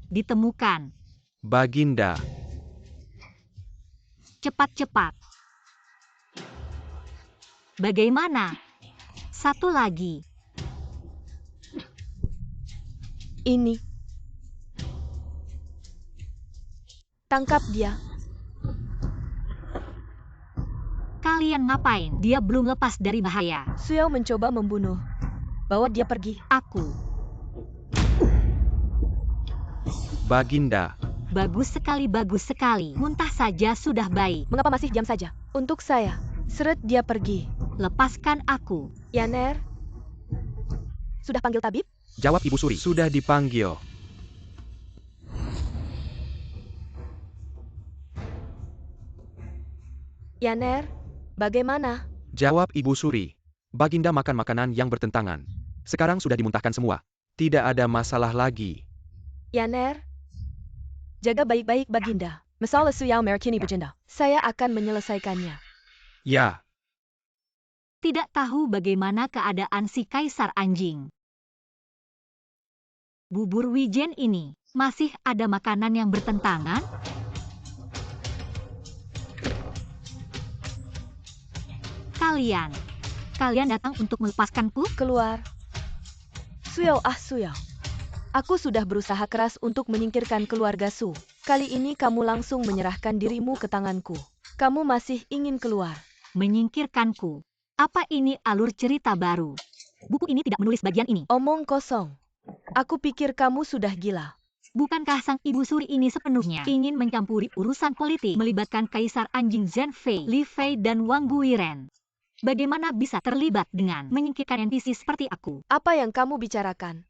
Ditemukan. Baginda, Cepat-cepat. Bagaimana? Satu lagi. Ini. Tangkap dia. Kalian ngapain? Dia belum lepas dari bahaya. Suyao mencoba membunuh. Bawa dia pergi. Aku. Baginda, Bagus sekali. Muntah saja sudah baik. Mengapa masih diam saja? Untuk saya. Seret dia pergi. Lepaskan aku. Yaner? Sudah panggil tabib? jawab Ibu Suri. Sudah dipanggil. Yaner? Bagaimana? Jawab Ibu Suri. Baginda makan makanan yang bertentangan. Sekarang sudah dimuntahkan semua. Tidak ada masalah lagi. Yaner, jaga baik-baik Baginda. Masalah Suyao Merakini Baginda. Saya akan menyelesaikannya. Ya, Tidak tahu bagaimana keadaan si kaisar anjing. Bubur wijen ini, masih ada makanan yang bertentangan? Kalian datang untuk melepaskanku? Keluar. Suyao Suyao. Aku sudah berusaha keras untuk menyingkirkan keluarga Su. Kali ini kamu langsung menyerahkan dirimu ke tanganku. Kamu masih ingin keluar. Menyingkirkanku. Apa ini alur cerita baru? Buku ini tidak menulis bagian ini. Omong kosong. Aku pikir kamu sudah gila. Bukankah sang ibu suri ini sepenuhnya ingin mencampuri urusan politik melibatkan kaisar anjing Zhen Fei, Li Fei, dan Wang Guiren? Bagaimana bisa terlibat dengan menyingkirkan NPC seperti aku? Apa yang kamu bicarakan?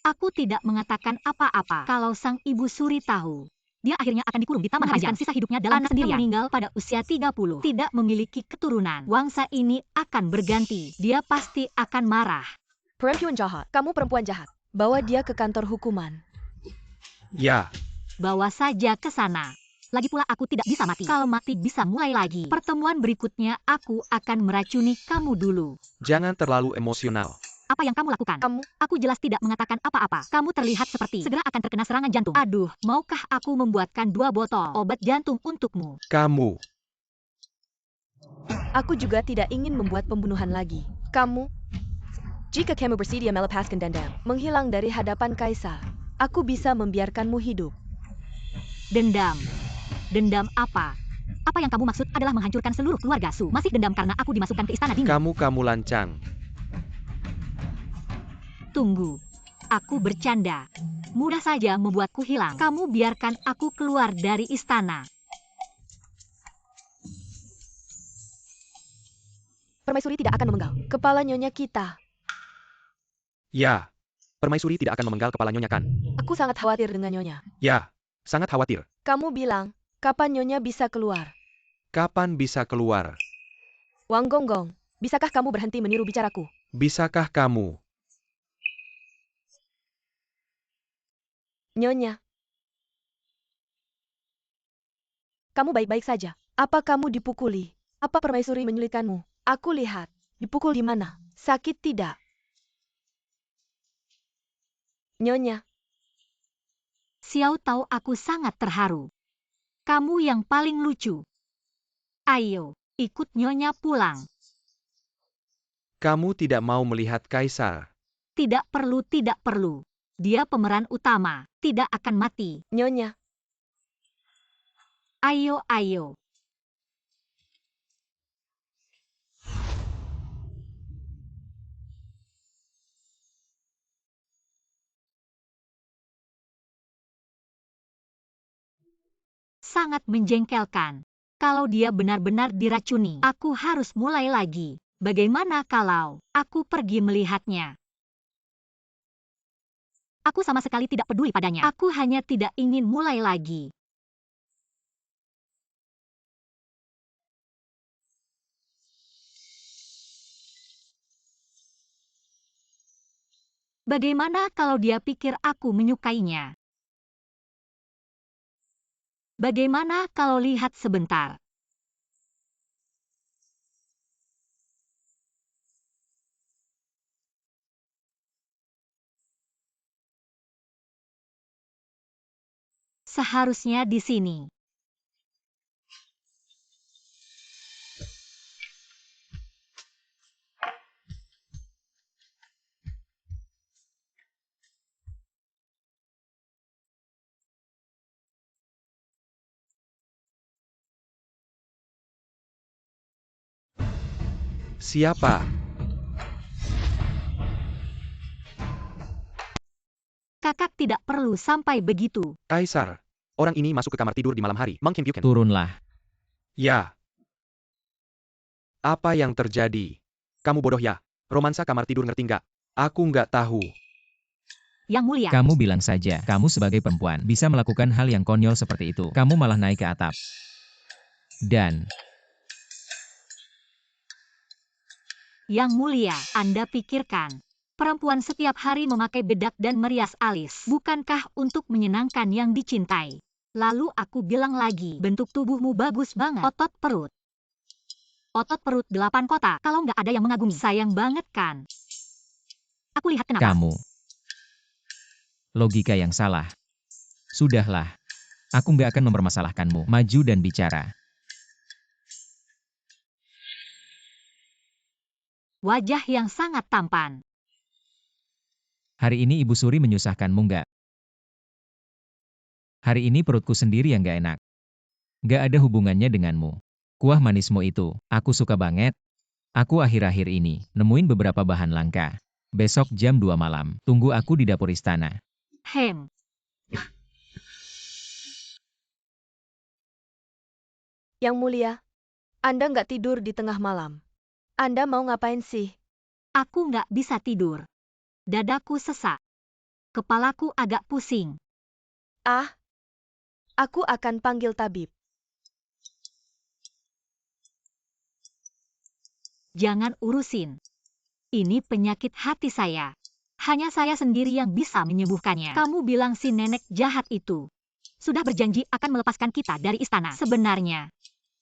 Aku tidak mengatakan apa-apa. Kalau sang ibu suri tahu, dia akhirnya akan dikurung di taman menghabiskan sisa hidupnya dalam kesendirian. Meninggal pada usia 30, tidak memiliki keturunan. Wangsa ini akan berganti. Dia pasti akan marah. Perempuan jahat. Kamu perempuan jahat. Bawa dia ke kantor hukuman. ya. Bawa saja ke sana. Lagi pula aku tidak bisa mati. Kalau mati bisa mulai lagi. Pertemuan berikutnya aku akan meracuni kamu dulu. Jangan terlalu emosional. Apa yang kamu lakukan? Aku jelas tidak mengatakan apa-apa. Kamu terlihat seperti segera akan terkena serangan jantung. Aduh, maukah aku membuatkan 2 botol obat jantung untukmu? Kamu. Aku juga tidak ingin membuat pembunuhan lagi. Kamu? Jika kamu bersedia melepaskan dendam, menghilang dari hadapan kaisar, aku bisa membiarkanmu hidup. Dendam. Dendam apa? Apa yang kamu maksud adalah menghancurkan seluruh keluarga Su. Masih dendam karena aku dimasukkan ke istana dingin. Kamu lancang. Tunggu. Aku bercanda. Mudah saja membuatku hilang. Kamu biarkan aku keluar dari istana. Permaisuri tidak akan memenggal kepala nyonya kita. Ya. Permaisuri tidak akan memenggal kepala nyonya kan? Aku sangat khawatir dengan nyonya. Ya. Sangat khawatir. Kamu bilang, kapan nyonya bisa keluar? Kapan bisa keluar? Wang Gonggong, bisakah kamu berhenti meniru bicaraku? Bisakah kamu? Nyonya. Kamu baik-baik saja. Apa kamu dipukuli? Apa permaisuri menyulitkanmu? Aku lihat. Dipukul di mana? Sakit tidak? Nyonya. Xiao tahu aku sangat terharu. Kamu yang paling lucu. Ayo, ikut nyonya pulang. Kamu tidak mau melihat kaisar. Tidak perlu, tidak perlu. Dia pemeran utama, tidak akan mati. Nyonya. Ayo, ayo. Sangat menjengkelkan. Kalau dia benar-benar diracuni, aku harus mulai lagi. Bagaimana kalau aku pergi melihatnya? Aku sama sekali tidak peduli padanya. Aku hanya tidak ingin mulai lagi. Bagaimana kalau dia pikir aku menyukainya? Bagaimana kalau lihat sebentar? Seharusnya di sini. Siapa? Kakak tidak perlu sampai begitu. Kaisar. Orang ini masuk ke kamar tidur di malam hari. Mang Kim Kyuken. Turunlah. Ya. Apa yang terjadi? Kamu bodoh ya? Romansa kamar tidur ngerti nggak? Aku nggak tahu. Yang mulia. Kamu bilang saja, kamu sebagai perempuan bisa melakukan hal yang konyol seperti itu. Kamu malah naik ke atap. Dan Yang mulia, Anda pikirkan. Perempuan setiap hari memakai bedak dan merias alis. Bukankah untuk menyenangkan yang dicintai? Lalu aku bilang lagi, bentuk tubuhmu bagus banget. Otot perut. Otot perut 8 kota. Kalau nggak ada yang mengagumi, sayang banget kan? Aku lihat kenapa. Kamu. Logika yang salah. Sudahlah. Aku nggak akan mempermasalahkanmu. Maju dan bicara. Wajah yang sangat tampan. Hari ini Ibu Suri menyusahkanmu nggak? Hari ini perutku sendiri yang nggak enak. Nggak ada hubungannya denganmu. Kuah manismu itu, aku suka banget. Aku akhir-akhir ini nemuin beberapa bahan langka. Besok jam 2 malam, tunggu aku di dapur istana. Hem. Yang mulia, Anda nggak tidur di tengah malam. Anda mau ngapain sih? Aku nggak bisa tidur. Dadaku sesak. Kepalaku agak pusing. Ah, aku akan panggil tabib. Jangan urusin. Ini penyakit hati saya. Hanya saya sendiri yang bisa menyembuhkannya. Kamu bilang si nenek jahat itu sudah berjanji akan melepaskan kita dari istana. Sebenarnya,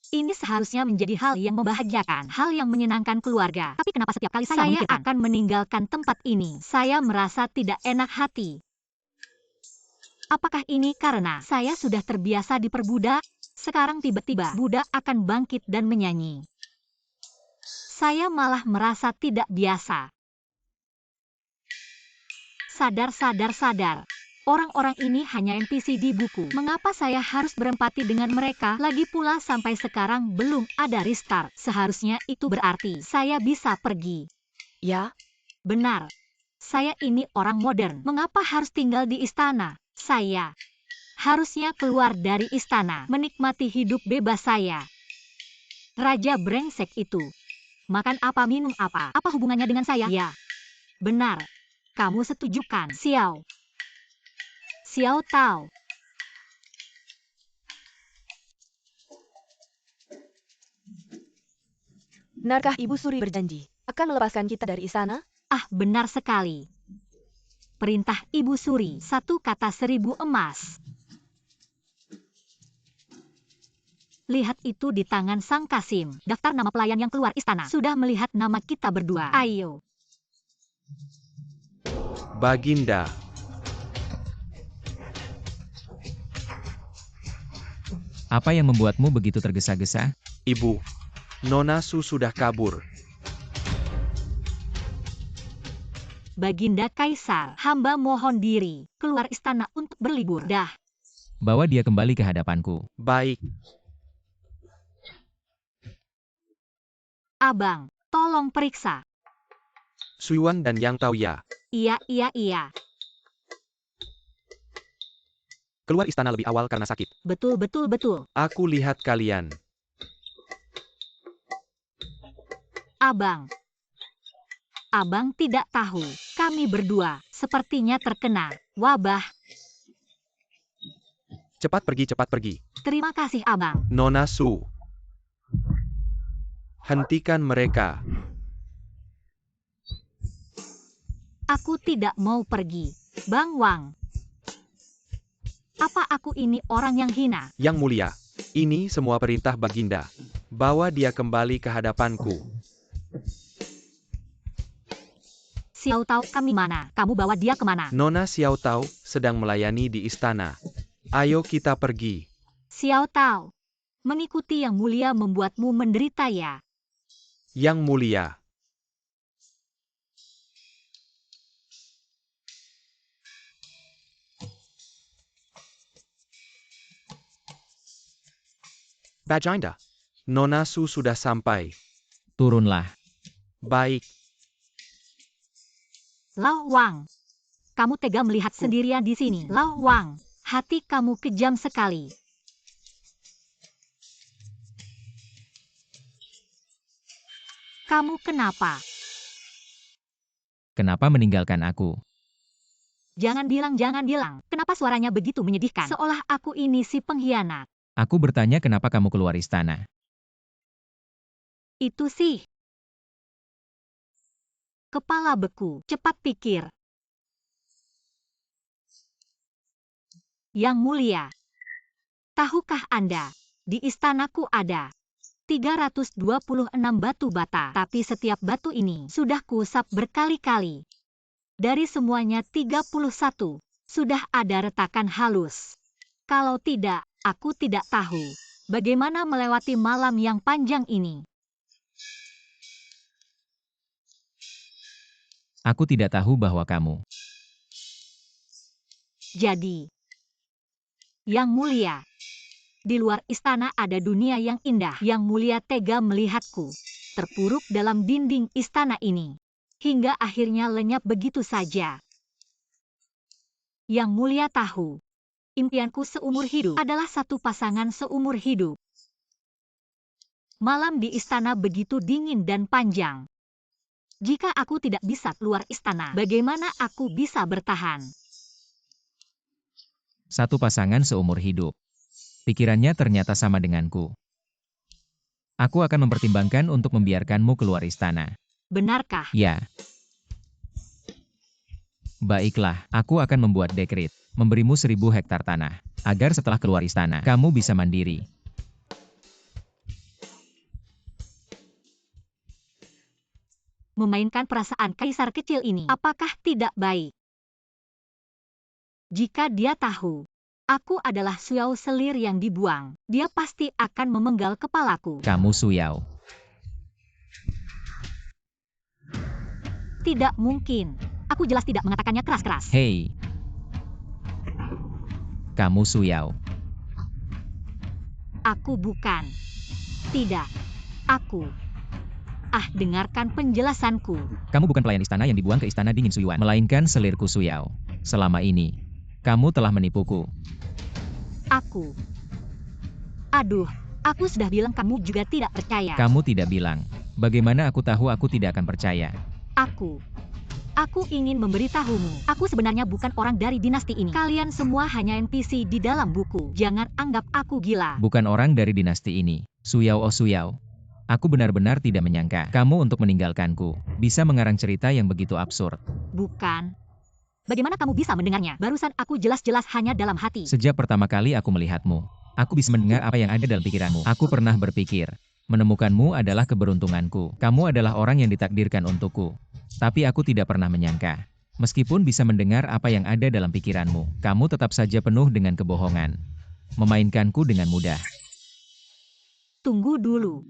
ini seharusnya menjadi hal yang membahagiakan, hal yang menyenangkan keluarga. Tapi kenapa setiap kali saya akan meninggalkan tempat ini, saya merasa tidak enak hati? Apakah ini karena saya sudah terbiasa diperbudak? Sekarang tiba-tiba budak akan bangkit dan menyanyi. Saya malah merasa tidak biasa. Sadar. Orang-orang ini hanya NPC di buku. Mengapa saya harus berempati dengan mereka? Lagi pula sampai sekarang belum ada restart. Seharusnya itu berarti saya bisa pergi. Ya, Benar. Saya ini orang modern. Mengapa harus tinggal di istana? Saya harusnya keluar dari istana, menikmati hidup bebas saya. Raja brengsek itu. Makan apa, minum apa? Apa hubungannya dengan saya? Ya. Benar. Kamu setuju kan, Xiao Tao? benarkah Ibu Suri berjanji akan melepaskan kita dari istana? Ah, benar sekali. Perintah Ibu Suri, 1 kata 1000 emas. Lihat itu di tangan Sang Kasim. Daftar nama pelayan yang keluar istana. Sudah melihat nama kita berdua. Ayo. Baginda. Apa yang membuatmu begitu tergesa-gesa? Ibu, Nona Su sudah kabur. Baginda Kaisar, hamba mohon diri keluar istana untuk berlibur. Dah. Bawa dia kembali ke hadapanku. Baik, Abang, tolong periksa. Suyuan dan Yang Taoya. Iya. Keluar istana lebih awal karena sakit. Betul. Aku lihat kalian. Abang tidak tahu. Kami berdua sepertinya terkena wabah. Cepat pergi. Terima kasih, Abang. Nona Su. Hentikan mereka. Aku tidak mau pergi. Bang Wang. Apa aku ini orang yang hina? Yang mulia, ini semua perintah Baginda. Bawa dia kembali ke hadapanku. Xiao Tao, kami mana? Kamu bawa dia kemana? Nona Xiao Tao sedang melayani di istana. Ayo kita pergi. Xiao Tao, mengikuti yang mulia membuatmu menderita ya? Yang mulia. Baginda, Nona Su sudah sampai. Turunlah. Baik, Lao Wang, kamu tega melihat sendirian di sini. Lao Wang, hati kamu kejam sekali. Kamu kenapa? Kenapa meninggalkan aku? Jangan bilang. Kenapa suaranya begitu menyedihkan? Seolah aku ini si pengkhianat. Aku bertanya kenapa kamu keluar istana. Itu sih. Kepala beku, cepat pikir. Yang mulia, tahukah Anda, di istanaku ada 326 batu bata, tapi setiap batu ini sudah kuusap berkali-kali. Dari semuanya 31, sudah ada retakan halus. Kalau tidak, aku tidak tahu bagaimana melewati malam yang panjang ini. Aku tidak tahu bahwa kamu. Jadi, Yang Mulia, di luar istana ada dunia yang indah. Yang Mulia tega melihatku terpuruk dalam dinding istana ini, hingga akhirnya lenyap begitu saja. Yang Mulia tahu, impianku seumur hidup adalah satu pasangan seumur hidup. Malam di istana begitu dingin dan panjang. Jika aku tidak bisa keluar istana, bagaimana aku bisa bertahan? Satu pasangan seumur hidup. Pikirannya ternyata sama denganku. Aku akan mempertimbangkan untuk membiarkanmu keluar istana. Benarkah? Ya. Baiklah, aku akan membuat dekret, memberimu 1000 hektar tanah, agar setelah keluar istana, kamu bisa mandiri. Memainkan perasaan kaisar kecil ini, apakah tidak baik? Jika dia tahu, aku adalah Suyao selir yang dibuang, dia pasti akan memenggal kepalaku. Kamu Suyao. Tidak mungkin. Aku jelas tidak mengatakannya keras-keras. Hei. Kamu Suyao. Aku bukan. Tidak. Aku. Dengarkan penjelasanku. Kamu bukan pelayan istana yang dibuang ke istana dingin Suyuan, melainkan selirku Suyao. Selama ini, kamu telah menipuku. Aku. Aduh, aku sudah bilang kamu juga tidak percaya. Kamu tidak bilang. Bagaimana aku tahu aku tidak akan percaya? Aku ingin memberitahumu, aku sebenarnya bukan orang dari dinasti ini. Kalian semua hanya NPC di dalam buku. Jangan anggap aku gila. Bukan orang dari dinasti ini. Suyao oh Suyao. Aku benar-benar tidak menyangka kamu untuk meninggalkanku. Bisa mengarang cerita yang begitu absurd. Bukan. Bagaimana kamu bisa mendengarnya? Barusan aku jelas-jelas hanya dalam hati. Sejak pertama kali aku melihatmu, aku bisa mendengar apa yang ada dalam pikiranmu. Aku pernah berpikir, menemukanmu adalah keberuntunganku. Kamu adalah orang yang ditakdirkan untukku. Tapi aku tidak pernah menyangka. Meskipun bisa mendengar apa yang ada dalam pikiranmu, kamu tetap saja penuh dengan kebohongan. Memainkanku dengan mudah. Tunggu dulu.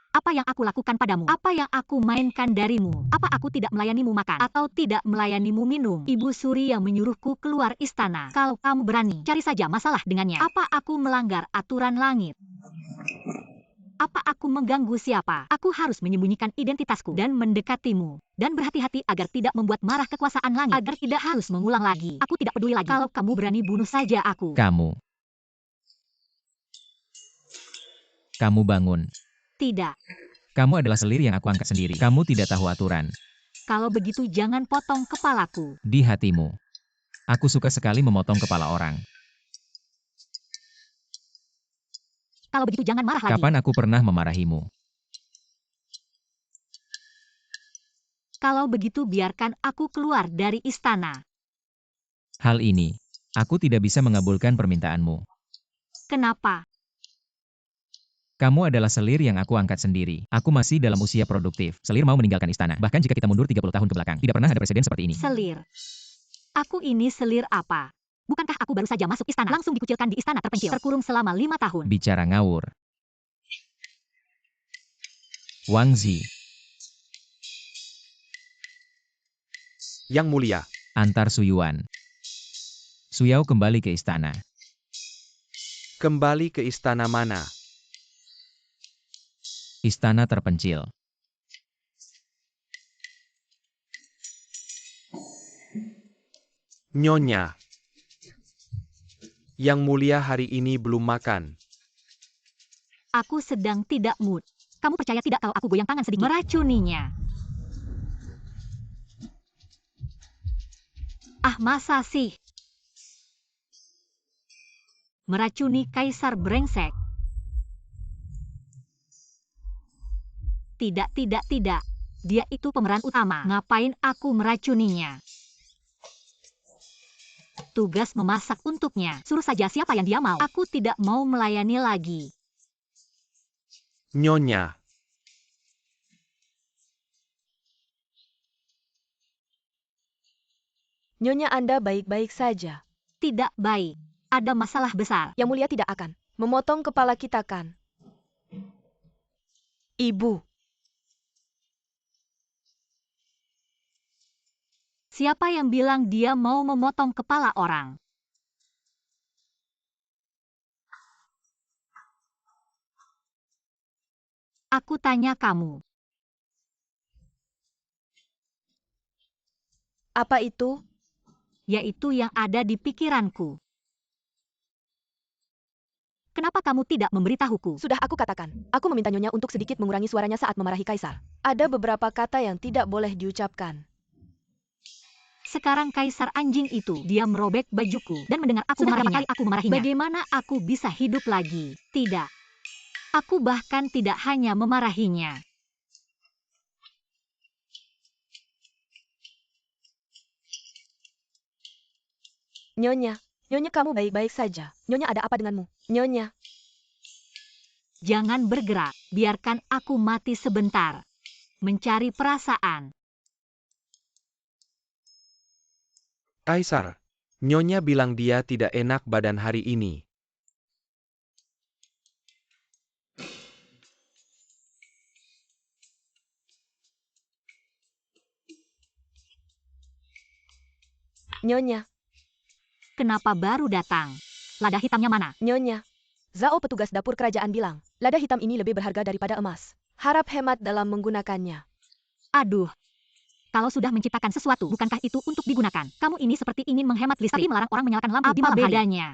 Apa yang aku lakukan padamu? Apa yang aku mainkan darimu? Apa aku tidak melayanimu makan? Atau tidak melayanimu minum? Ibu Suri yang menyuruhku keluar istana. Kalau kamu berani, cari saja masalah dengannya. Apa aku melanggar aturan langit? Apa aku mengganggu siapa? Aku harus menyembunyikan identitasku dan mendekatimu. Dan berhati-hati agar tidak membuat marah kekuasaan langit. Agar tidak harus mengulang lagi. Aku tidak peduli lagi. Kalau kamu berani bunuh saja aku. Kamu bangun. Tidak. Kamu adalah selir yang aku angkat sendiri. Kamu tidak tahu aturan. Kalau begitu jangan potong kepalaku. Di hatimu. Aku suka sekali memotong kepala orang. Kalau begitu jangan marah lagi. Kapan aku pernah memarahimu? Kalau begitu biarkan aku keluar dari istana. Hal ini, aku tidak bisa mengabulkan permintaanmu. Kenapa? Kamu adalah selir yang aku angkat sendiri. Aku masih dalam usia produktif. Selir mau meninggalkan istana. Bahkan jika kita mundur 30 tahun ke belakang, tidak pernah ada presiden seperti ini. Selir. Aku ini selir apa? Bukankah aku baru saja masuk istana, langsung dikucilkan di istana terpencil, terkurung selama 5 tahun? Bicara ngawur. Wang Zi. Yang Mulia. Antar Suyuan. Suyao kembali ke istana. Kembali ke istana mana? Istana terpencil. Nyonya. Yang Mulia hari ini belum makan. Aku sedang tidak mood. Kamu percaya tidak kalau aku goyang tangan sedikit? Meracuninya. Masa sih? Meracuni kaisar brengsek. Tidak. Dia itu pemeran utama. Ngapain aku meracuninya? Tugas memasak untuknya. Suruh saja siapa yang dia mau. Aku tidak mau melayani lagi. Nyonya, Nyonya Anda baik-baik saja. Tidak baik. Ada masalah besar. Yang Mulia tidak akan memotong kepala kita kan? Ibu, Siapa yang bilang dia mau memotong kepala orang? Aku tanya kamu. apa itu? Yaitu yang ada di pikiranku. Kenapa kamu tidak memberitahuku? Sudah aku katakan, aku meminta Nyonya untuk sedikit mengurangi suaranya saat memarahi Kaisar. Ada beberapa kata yang tidak boleh diucapkan. Sekarang Kaisar anjing itu, dia merobek bajuku dan mendengar aku memarahinya. Bagaimana aku bisa hidup lagi? Tidak. Aku bahkan tidak hanya memarahinya. Nyonya, Nyonya kamu baik-baik saja. Nyonya ada apa denganmu? Nyonya, Jangan bergerak, biarkan aku mati sebentar. Mencari perasaan. Kaisar. Nyonya bilang dia tidak enak badan hari ini. Nyonya, Kenapa baru datang? Lada hitamnya mana? Nyonya. Zhao petugas dapur kerajaan bilang, lada hitam ini lebih berharga daripada emas. Harap hemat dalam menggunakannya. Aduh. Kalau sudah menciptakan sesuatu, bukankah itu untuk digunakan? Kamu ini seperti ingin menghemat listrik, tapi melarang orang menyalakan lampu di malam hari. Apa bedanya?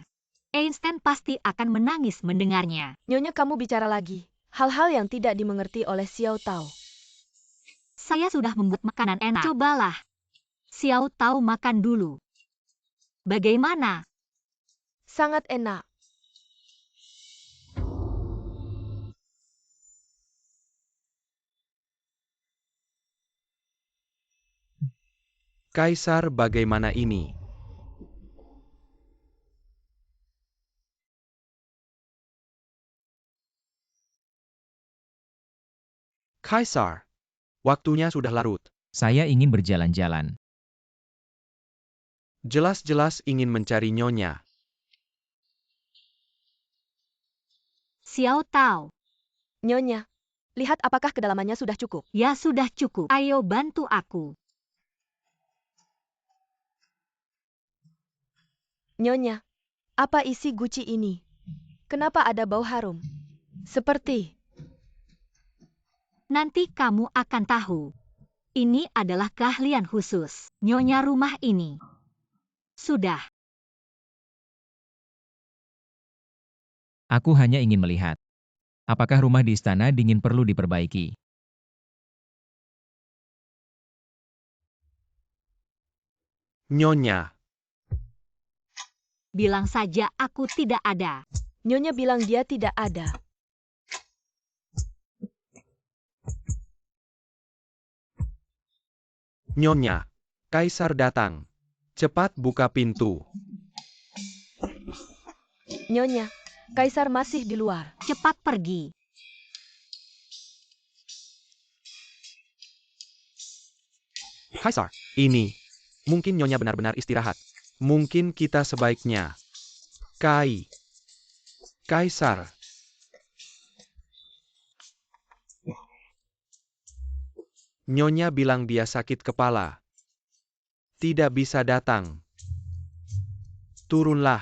Einstein pasti akan menangis mendengarnya. Nyonya kamu bicara lagi. Hal-hal yang tidak dimengerti oleh Xiao Tao. Saya sudah membuat makanan enak. Cobalah. Xiao Tao makan dulu. Bagaimana? Sangat enak. Kaisar bagaimana ini? Kaisar. Waktunya sudah larut. Saya ingin berjalan-jalan. Jelas-jelas ingin mencari Nyonya. Xiao Tao. Nyonya, lihat apakah kedalamannya sudah cukup. Ya sudah cukup. Ayo bantu aku. Nyonya, apa isi guci ini? Kenapa ada bau harum? Seperti, Nanti kamu akan tahu. Ini adalah keahlian khusus Nyonya rumah ini. Sudah. Aku hanya ingin melihat. Apakah rumah di istana dingin perlu diperbaiki? Nyonya. Bilang saja aku tidak ada. Nyonya bilang dia tidak ada. Nyonya. Kaisar datang. Cepat buka pintu. Nyonya, Kaisar masih di luar. Cepat pergi. Kaisar, ini. Mungkin Nyonya benar-benar istirahat. Mungkin kita sebaiknya. Kaisar. Nyonya bilang dia sakit kepala. Tidak bisa datang. Turunlah.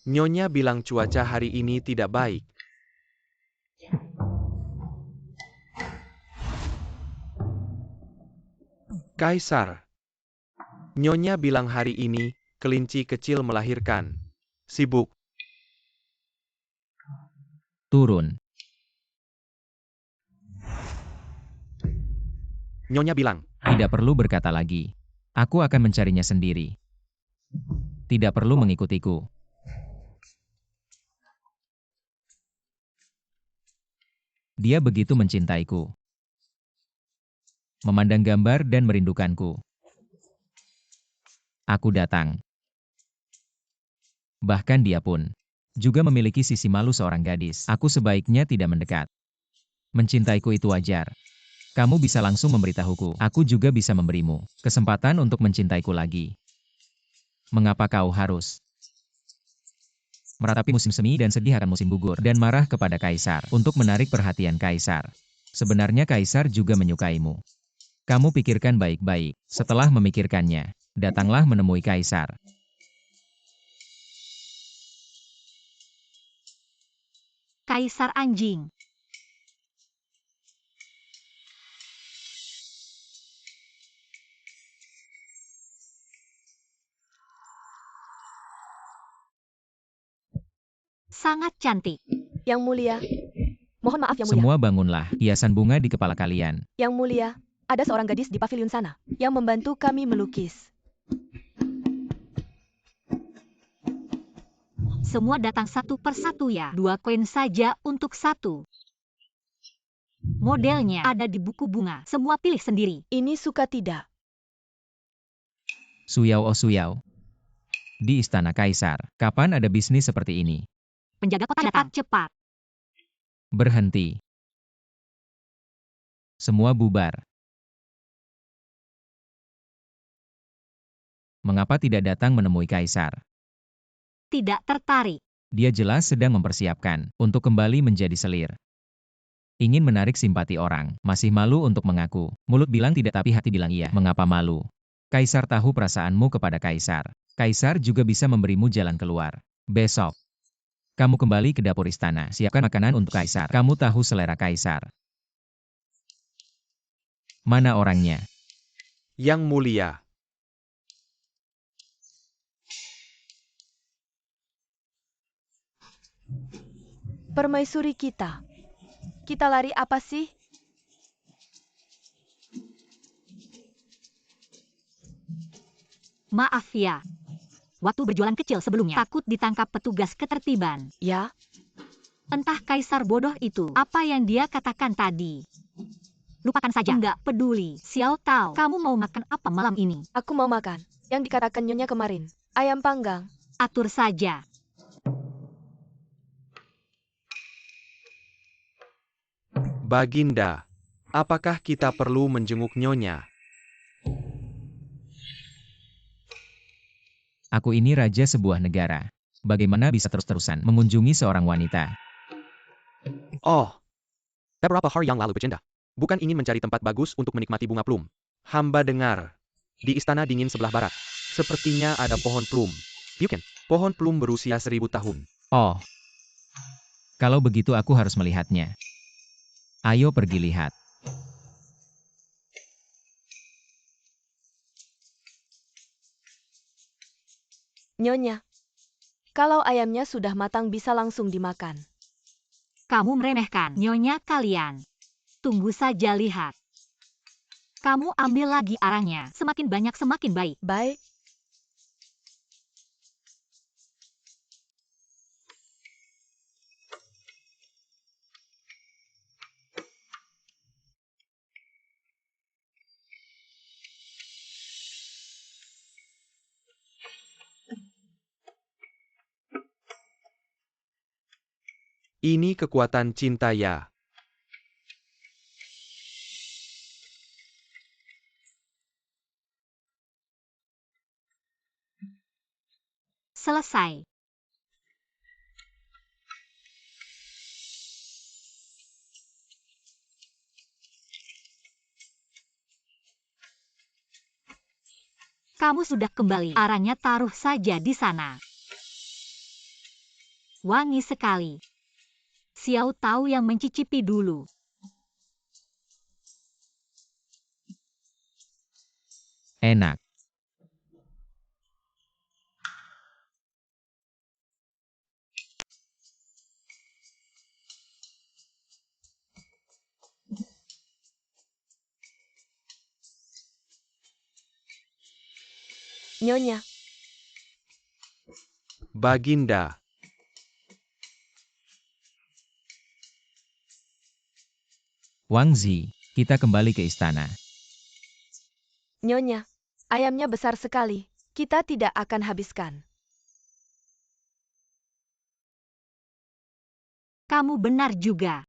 Nyonya bilang cuaca hari ini tidak baik. Kaisar. Nyonya bilang hari ini, kelinci kecil melahirkan. Sibuk. Turun. Nyonya bilang, Tidak perlu berkata lagi. Aku akan mencarinya sendiri. Tidak perlu mengikutiku. Dia begitu mencintaiku. Memandang gambar dan merindukanku. Aku datang. Bahkan dia pun juga memiliki sisi malu seorang gadis. Aku sebaiknya tidak mendekat. Mencintaiku itu wajar. Kamu bisa langsung memberitahuku. Aku juga bisa memberimu kesempatan untuk mencintaiku lagi. Mengapa kau harus meratapi musim semi dan sedih akan musim gugur dan marah kepada Kaisar untuk menarik perhatian Kaisar? Sebenarnya Kaisar juga menyukaimu. Kamu pikirkan baik-baik. Setelah memikirkannya, datanglah menemui Kaisar. Kaisar anjing. Sangat cantik. Yang Mulia, mohon maaf Yang Mulia. Semua bangunlah, hiasan bunga di kepala kalian. Yang Mulia, ada seorang gadis di pavilion sana yang membantu kami melukis. Semua datang satu persatu ya. 2 koin saja untuk satu. Modelnya ada di buku bunga. Semua pilih sendiri. Ini suka tidak? Suyao oh Suyao. Di istana Kaisar, kapan ada bisnis seperti ini? Penjaga kota datang. Cepat. Berhenti. Semua bubar. Mengapa tidak datang menemui Kaisar? Tidak tertarik. Dia jelas sedang mempersiapkan untuk kembali menjadi selir. Ingin menarik simpati orang, masih malu untuk mengaku. Mulut bilang tidak tapi hati bilang iya. Mengapa malu? Kaisar tahu perasaanmu kepada Kaisar. Kaisar juga bisa memberimu jalan keluar. Besok, kamu kembali ke dapur istana. Siapkan makanan untuk Kaisar. Kamu tahu selera Kaisar. Mana orangnya? Yang Mulia. Permaisuri kita. Kita lari apa sih? Maaf ya. Waktu berjualan kecil sebelumnya, takut ditangkap petugas ketertiban. Ya, Entah Kaisar bodoh itu, apa yang dia katakan tadi. Lupakan saja. Enggak peduli. Xiao Tao, kamu mau makan apa malam ini? aku mau makan. Yang dikatakan Nyonya kemarin. Ayam panggang. Atur saja. Baginda, apakah kita perlu menjenguk Nyonya? Aku ini raja sebuah negara. Bagaimana bisa terus-terusan mengunjungi seorang wanita? Oh, beberapa hari yang lalu Baginda. Bukan ingin mencari tempat bagus untuk menikmati bunga plum. Hamba dengar, di istana dingin sebelah barat, sepertinya ada pohon plum. Yukin, pohon plum berusia 1000 tahun. Oh, kalau begitu aku harus melihatnya. Ayo pergi lihat. Nyonya, kalau ayamnya sudah matang bisa langsung dimakan. Kamu meremehkan nyonya kalian. Tunggu saja lihat. Kamu ambil lagi arangnya. Semakin banyak semakin baik. Baik. Ini kekuatan cinta ya. Selesai. Kamu sudah kembali. Arangnya taruh saja di sana. Wangi sekali. Xiao Tao yang mencicipi dulu. Enak. Nyonya, Baginda, Wang Zi, kita kembali ke istana. Nyonya, ayamnya besar sekali. Kita tidak akan habiskan. Kamu benar juga.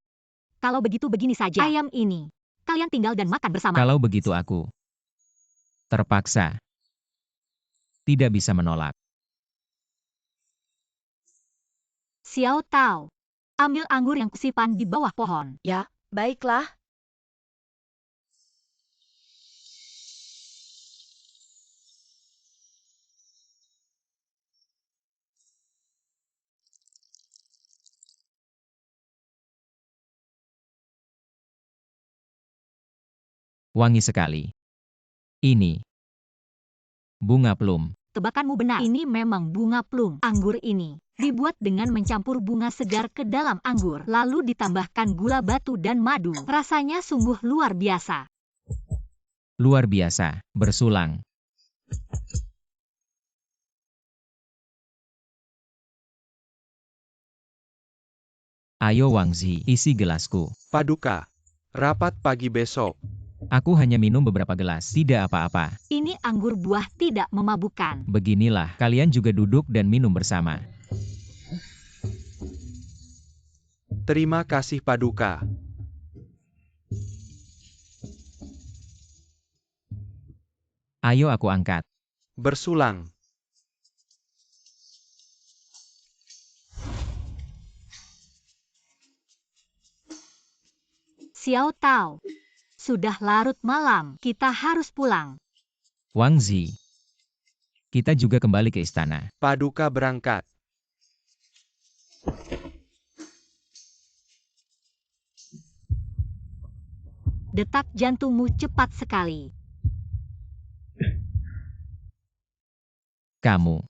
Kalau begitu begini saja. Ayam ini, kalian tinggal dan makan bersama. Kalau begitu aku terpaksa. Tidak bisa menolak. Xiao Tao, ambil anggur yang kusimpan di bawah pohon. Ya, baiklah. Wangi sekali. Ini bunga plum. Tebakanmu benar. Ini memang bunga plum. Anggur ini dibuat dengan mencampur bunga segar ke dalam anggur, lalu ditambahkan gula batu dan madu. Rasanya sungguh luar biasa. Luar biasa, bersulang. Ayo Wang Zi, isi gelasku. Paduka, rapat pagi besok. Aku hanya minum beberapa gelas, tidak apa-apa. Ini anggur buah tidak memabukkan. Beginilah, kalian juga duduk dan minum bersama. Terima kasih Paduka. Ayo aku angkat. Bersulang. Xiao Tao, sudah larut malam, kita harus pulang. Wang Zi, kita juga kembali ke istana. Paduka berangkat. Detak jantungmu cepat sekali. Kamu.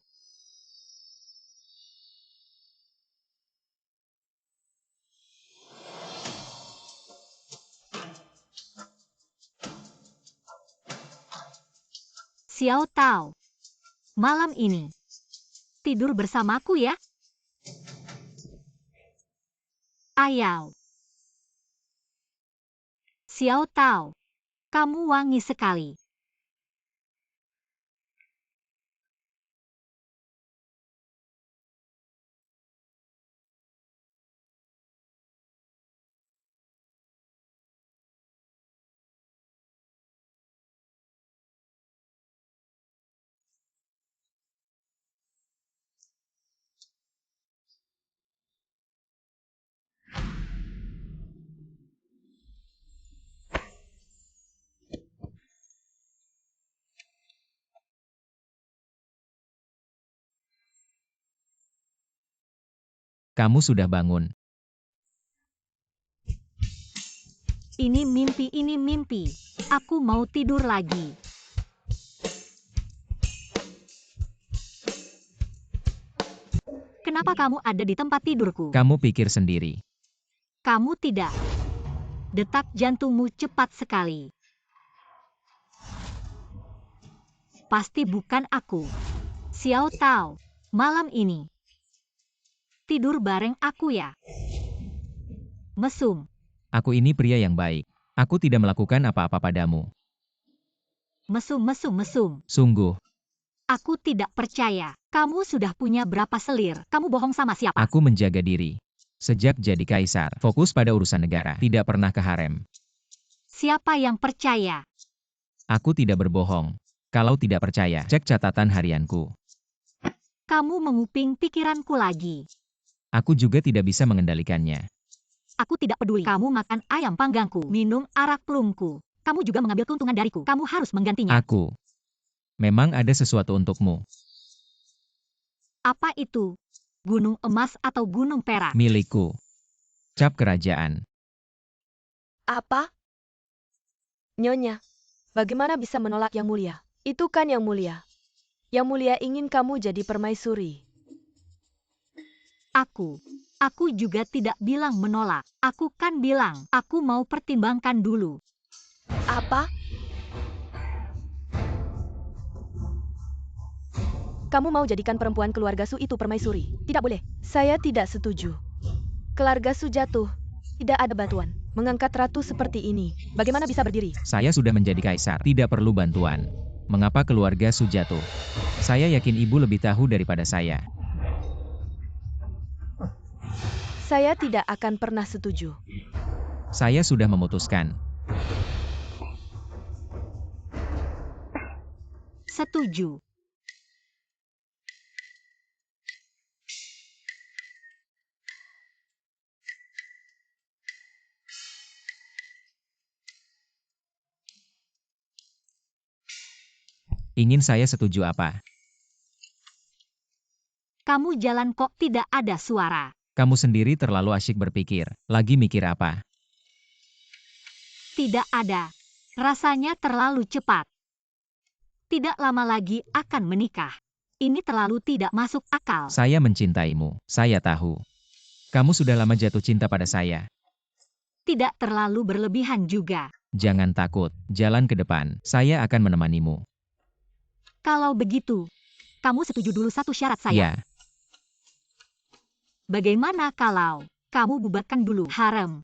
Xiao Tao, malam ini tidur bersamaku ya. Ayau. Xiao Tao, kamu wangi sekali. Kamu sudah bangun. Ini mimpi. Aku mau tidur lagi. Kenapa kamu ada di tempat tidurku? Kamu pikir sendiri. Kamu tidak. Detak jantungmu cepat sekali. Pasti bukan aku. Xiao Tao, malam ini tidur bareng aku ya. Mesum. Aku ini pria yang baik. Aku tidak melakukan apa-apa padamu. Mesum. Sungguh, Aku tidak percaya. Kamu sudah punya berapa selir? Kamu bohong sama siapa? aku menjaga diri. Sejak jadi kaisar, fokus pada urusan negara, tidak pernah ke harem. Siapa yang percaya? Aku tidak berbohong. Kalau tidak percaya, cek catatan harianku. Kamu menguping pikiranku lagi. Aku juga tidak bisa mengendalikannya. Aku tidak peduli. Kamu makan ayam panggangku, minum arak plumku. Kamu juga mengambil keuntungan dariku. Kamu harus menggantinya. Aku. Memang ada sesuatu untukmu. Apa itu? Gunung emas atau gunung perak? Milikku. Cap kerajaan. Apa? Nyonya, bagaimana bisa menolak Yang Mulia? Itu kan Yang Mulia. Yang Mulia ingin kamu jadi permaisuri. Aku juga tidak bilang menolak. Aku kan bilang, aku mau pertimbangkan dulu. Apa? Kamu mau jadikan perempuan keluarga Su itu permaisuri? Tidak boleh. Saya tidak setuju. Keluarga Su jatuh. Tidak ada bantuan. Mengangkat ratu seperti ini, bagaimana bisa berdiri? Saya sudah menjadi kaisar, tidak perlu bantuan. Mengapa keluarga Su jatuh? Saya yakin ibu lebih tahu daripada saya. Saya tidak akan pernah setuju. Saya sudah memutuskan. Setuju. Ingin saya setuju apa? Kamu jalan kok tidak ada suara. Kamu sendiri terlalu asyik berpikir. Lagi mikir apa? Tidak ada. Rasanya terlalu cepat. Tidak lama lagi akan menikah. Ini terlalu tidak masuk akal. Saya mencintaimu. Saya tahu. Kamu sudah lama jatuh cinta pada saya. Tidak terlalu berlebihan juga. Jangan takut. Jalan ke depan. Saya akan menemanimu. Kalau begitu, kamu setuju dulu satu syarat saya. Ya. Bagaimana kalau kamu bubarkan dulu harem?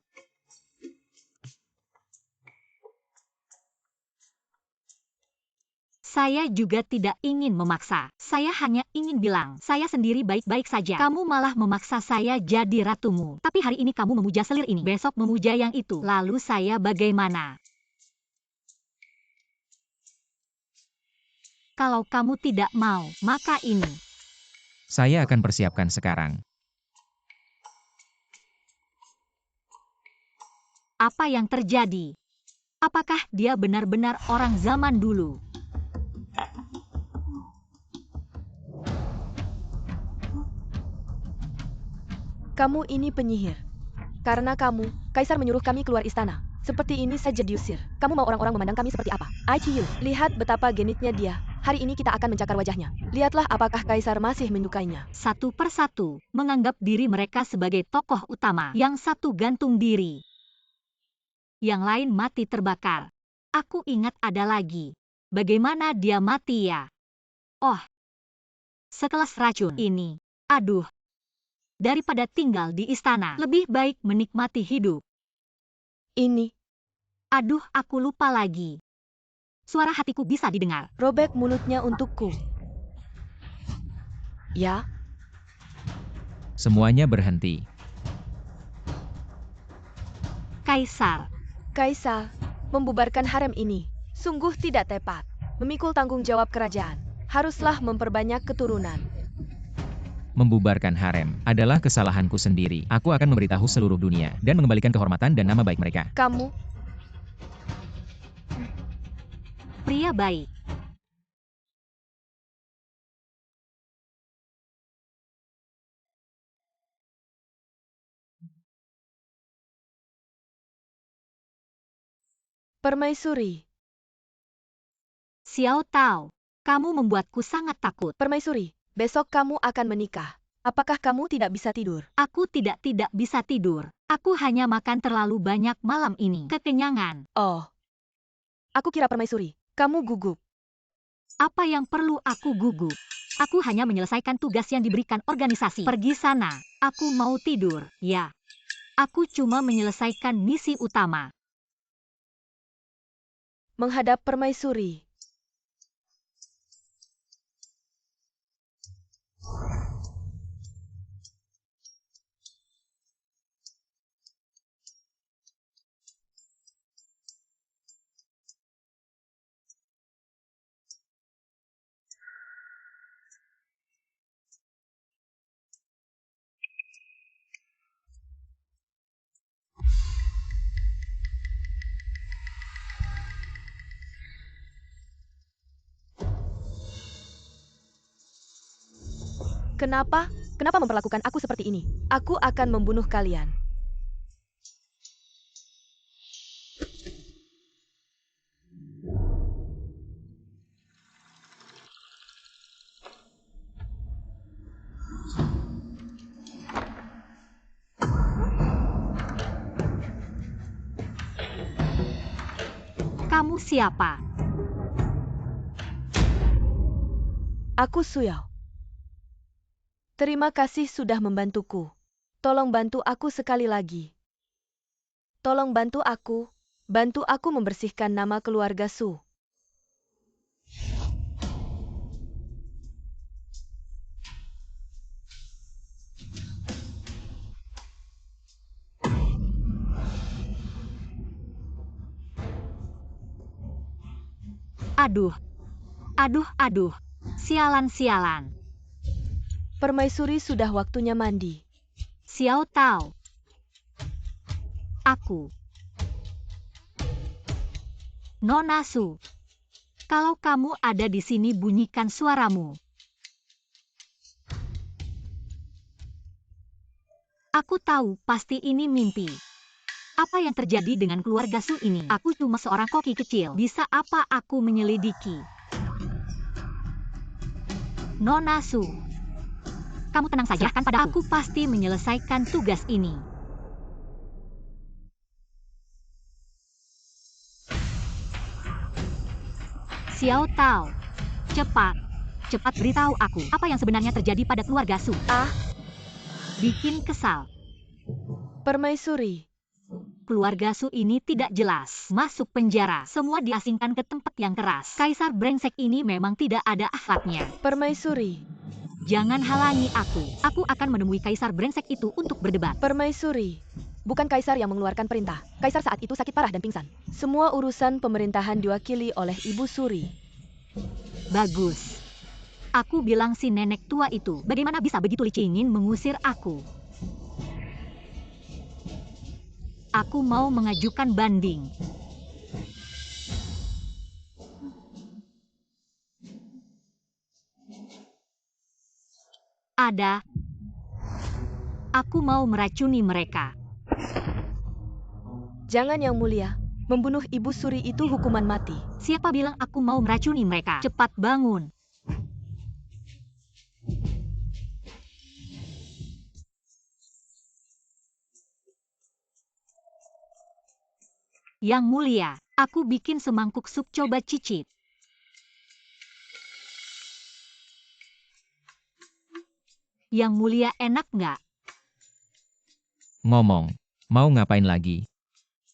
Saya juga tidak ingin memaksa. Saya hanya ingin bilang, saya sendiri baik-baik saja. Kamu malah memaksa saya jadi ratumu. Tapi hari ini kamu memuja selir ini, besok memuja yang itu. Lalu saya bagaimana? Kalau kamu tidak mau, maka ini. Saya akan persiapkan sekarang. Apa yang terjadi? Apakah dia benar-benar orang zaman dulu? Kamu ini penyihir. Karena kamu, Kaisar menyuruh kami keluar istana. Seperti ini saja diusir. Kamu mau orang-orang memandang kami seperti apa? ICU, lihat betapa genitnya dia. Hari ini kita akan mencakar wajahnya. Lihatlah apakah Kaisar masih menyukainya. Satu persatu, menganggap diri mereka sebagai tokoh utama. Yang satu gantung diri. Yang lain mati terbakar. Aku ingat ada lagi. Bagaimana dia mati ya? Oh, sekelas racun ini. Aduh. Daripada tinggal di istana, lebih baik menikmati hidup. Ini, Aduh, aku lupa lagi. Suara hatiku bisa didengar. robek mulutnya untukku. Ya, Semuanya berhenti. Kaisar, Kaisar, membubarkan harem ini sungguh tidak tepat. Memikul tanggung jawab kerajaan. Haruslah memperbanyak keturunan. Membubarkan harem adalah kesalahanku sendiri. Aku akan memberitahu seluruh dunia dan mengembalikan kehormatan dan nama baik mereka. Kamu, pria baik. permaisuri. Xiao Tao, kamu membuatku sangat takut. Permaisuri, besok kamu akan menikah. Apakah kamu tidak bisa tidur? Aku tidak bisa tidur. Aku hanya makan terlalu banyak malam ini. Kekenyangan. Oh, aku kira permaisuri, kamu gugup. Apa yang perlu aku gugup? Aku hanya menyelesaikan tugas yang diberikan organisasi. Pergi sana. Aku mau tidur. Ya. Aku cuma menyelesaikan misi utama. Menghadap permaisuri. Kenapa? Kenapa memperlakukan aku seperti ini? Aku akan membunuh kalian. Kamu siapa? Aku Suyao. Terima kasih sudah membantuku. Tolong bantu aku sekali lagi. Tolong bantu aku. Bantu aku membersihkan nama keluarga Su. Aduh. Aduh, aduh. Sialan-sialan. Permaisuri sudah waktunya mandi. Xiao Tao. Aku. Nona Su. Kalau kamu ada di sini bunyikan suaramu. Aku tahu pasti ini mimpi. Apa yang terjadi dengan keluarga Su ini? Aku cuma seorang koki kecil. Bisa apa aku menyelidiki? Nona Su. Kamu tenang saja, kan pada aku pasti menyelesaikan tugas ini. Xiao Tao. Cepat. Cepat beritahu aku apa yang sebenarnya terjadi pada keluarga Su. Bikin kesal. Permaisuri. Keluarga Su ini tidak jelas. Masuk penjara. Semua diasingkan ke tempat yang keras. Kaisar brengsek ini memang tidak ada akhlaknya. Permaisuri. Jangan halangi aku. Aku akan menemui kaisar brengsek itu untuk berdebat. Permaisuri. Bukan kaisar yang mengeluarkan perintah. Kaisar saat itu sakit parah dan pingsan. Semua urusan pemerintahan diwakili oleh Ibu Suri. Bagus. Aku bilang si nenek tua itu, bagaimana bisa begitu licik ingin mengusir aku? Aku mau mengajukan banding. Ada. Aku mau meracuni mereka. Jangan Yang Mulia. Membunuh Ibu Suri itu hukuman mati. Siapa bilang aku mau meracuni mereka? Cepat bangun. Yang Mulia, aku bikin semangkuk sup, coba cicip. Yang Mulia, enak nggak? Ngomong, mau ngapain lagi?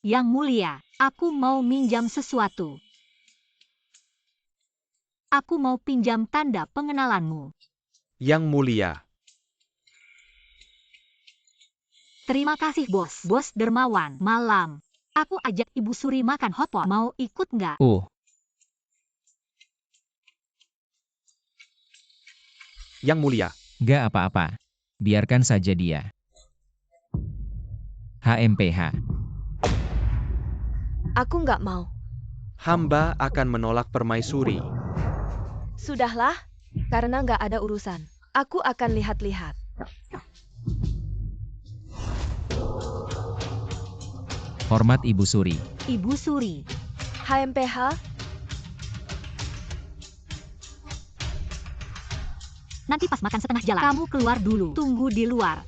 Yang Mulia, aku mau minjam sesuatu. Aku mau pinjam tanda pengenalanmu. Yang Mulia. Terima kasih bos. Bos dermawan. Malam. Aku ajak Ibu Suri makan hotpot. Mau ikut nggak? Yang Mulia. Gak apa-apa. Biarkan saja dia. HMPH. Aku nggak mau. Hamba akan menolak permaisuri. Sudahlah, karena nggak ada urusan. Aku akan lihat-lihat. Hormat Ibu Suri. Ibu Suri. HMPH, Nanti pas makan setengah jalan, kamu keluar dulu. Tunggu di luar.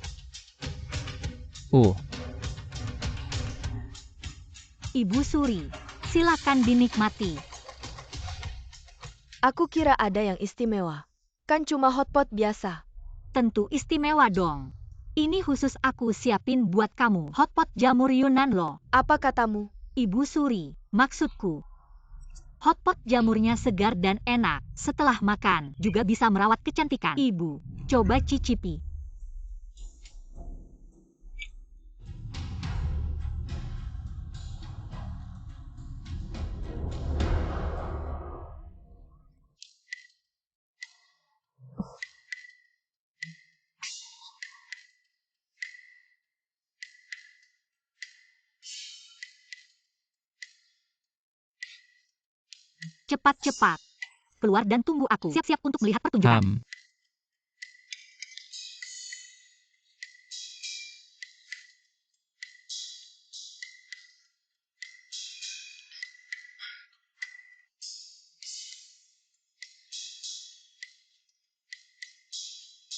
Ibu Suri, silakan dinikmati. aku kira ada yang istimewa. Kan cuma hotpot biasa. Tentu istimewa dong. Ini khusus aku siapin buat kamu. Hotpot jamur Yunan loh. Apa katamu? Ibu Suri, maksudku. Hotpot jamurnya segar dan enak. Setelah makan, juga bisa merawat kecantikan. Ibu, coba cicipi. Cepat-cepat. Keluar dan tunggu aku. Siap-siap untuk melihat pertunjukan.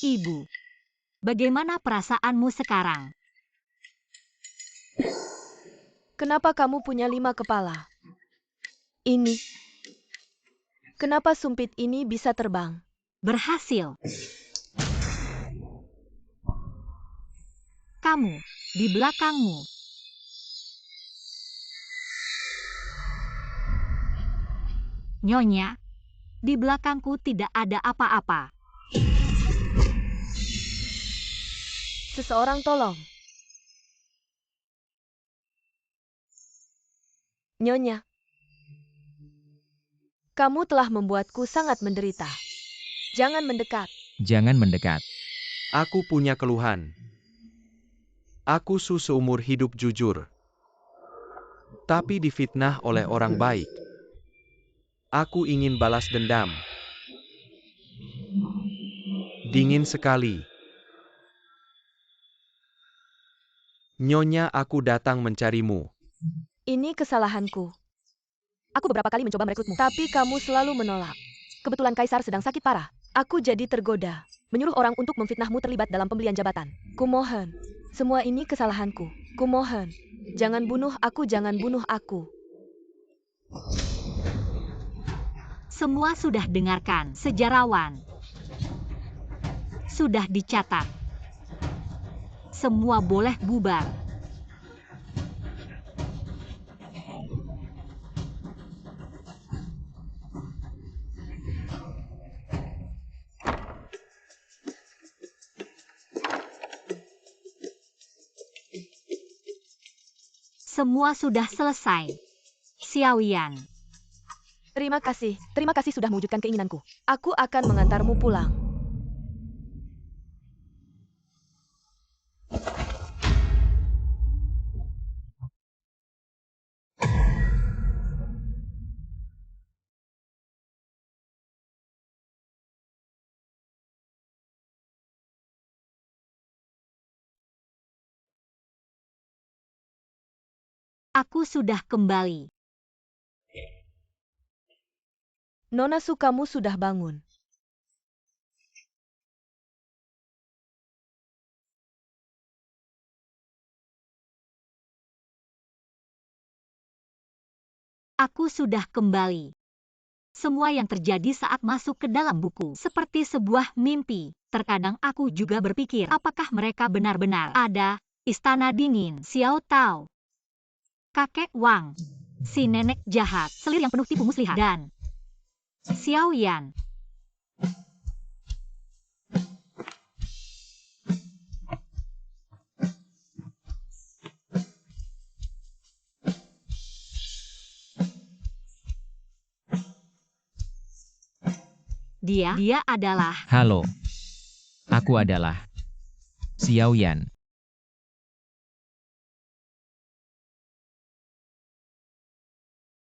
Ibu, bagaimana perasaanmu sekarang? Kenapa kamu punya 5 kepala? Ini. Kenapa sumpit ini bisa terbang? Berhasil. Kamu, di belakangmu. Nyonya, di belakangku tidak ada apa-apa. Seseorang tolong. Nyonya, kamu telah membuatku sangat menderita. Jangan mendekat. Jangan mendekat. Aku punya keluhan. Aku seumur hidup jujur. Tapi difitnah oleh orang baik. Aku ingin balas dendam. Dingin sekali. Nyonya, aku datang mencarimu. Ini kesalahanku. Aku beberapa kali mencoba merekrutmu, tapi kamu selalu menolak. Kebetulan Kaisar sedang sakit parah. Aku jadi tergoda. Menyuruh orang untuk memfitnahmu terlibat dalam pembelian jabatan. Kumohon. Semua ini kesalahanku. Kumohon. Jangan bunuh aku, jangan bunuh aku. Semua sudah dengarkan, sejarawan. Sudah dicatat. Semua boleh bubar. Semua sudah selesai. Xiaoyan. Terima kasih sudah mewujudkan keinginanku. Aku akan mengantarmu pulang. Aku sudah kembali. Nona Su, kamu sudah bangun. Aku sudah kembali. Semua yang terjadi saat masuk ke dalam buku seperti sebuah mimpi. Terkadang aku juga berpikir, apakah mereka benar-benar ada? Istana Dingin, Xiao Tao, Kakek Wang, si nenek jahat, selir yang penuh tipu muslihat, dan Xiao Yan. Dia adalah Halo. Aku adalah Xiao Yan.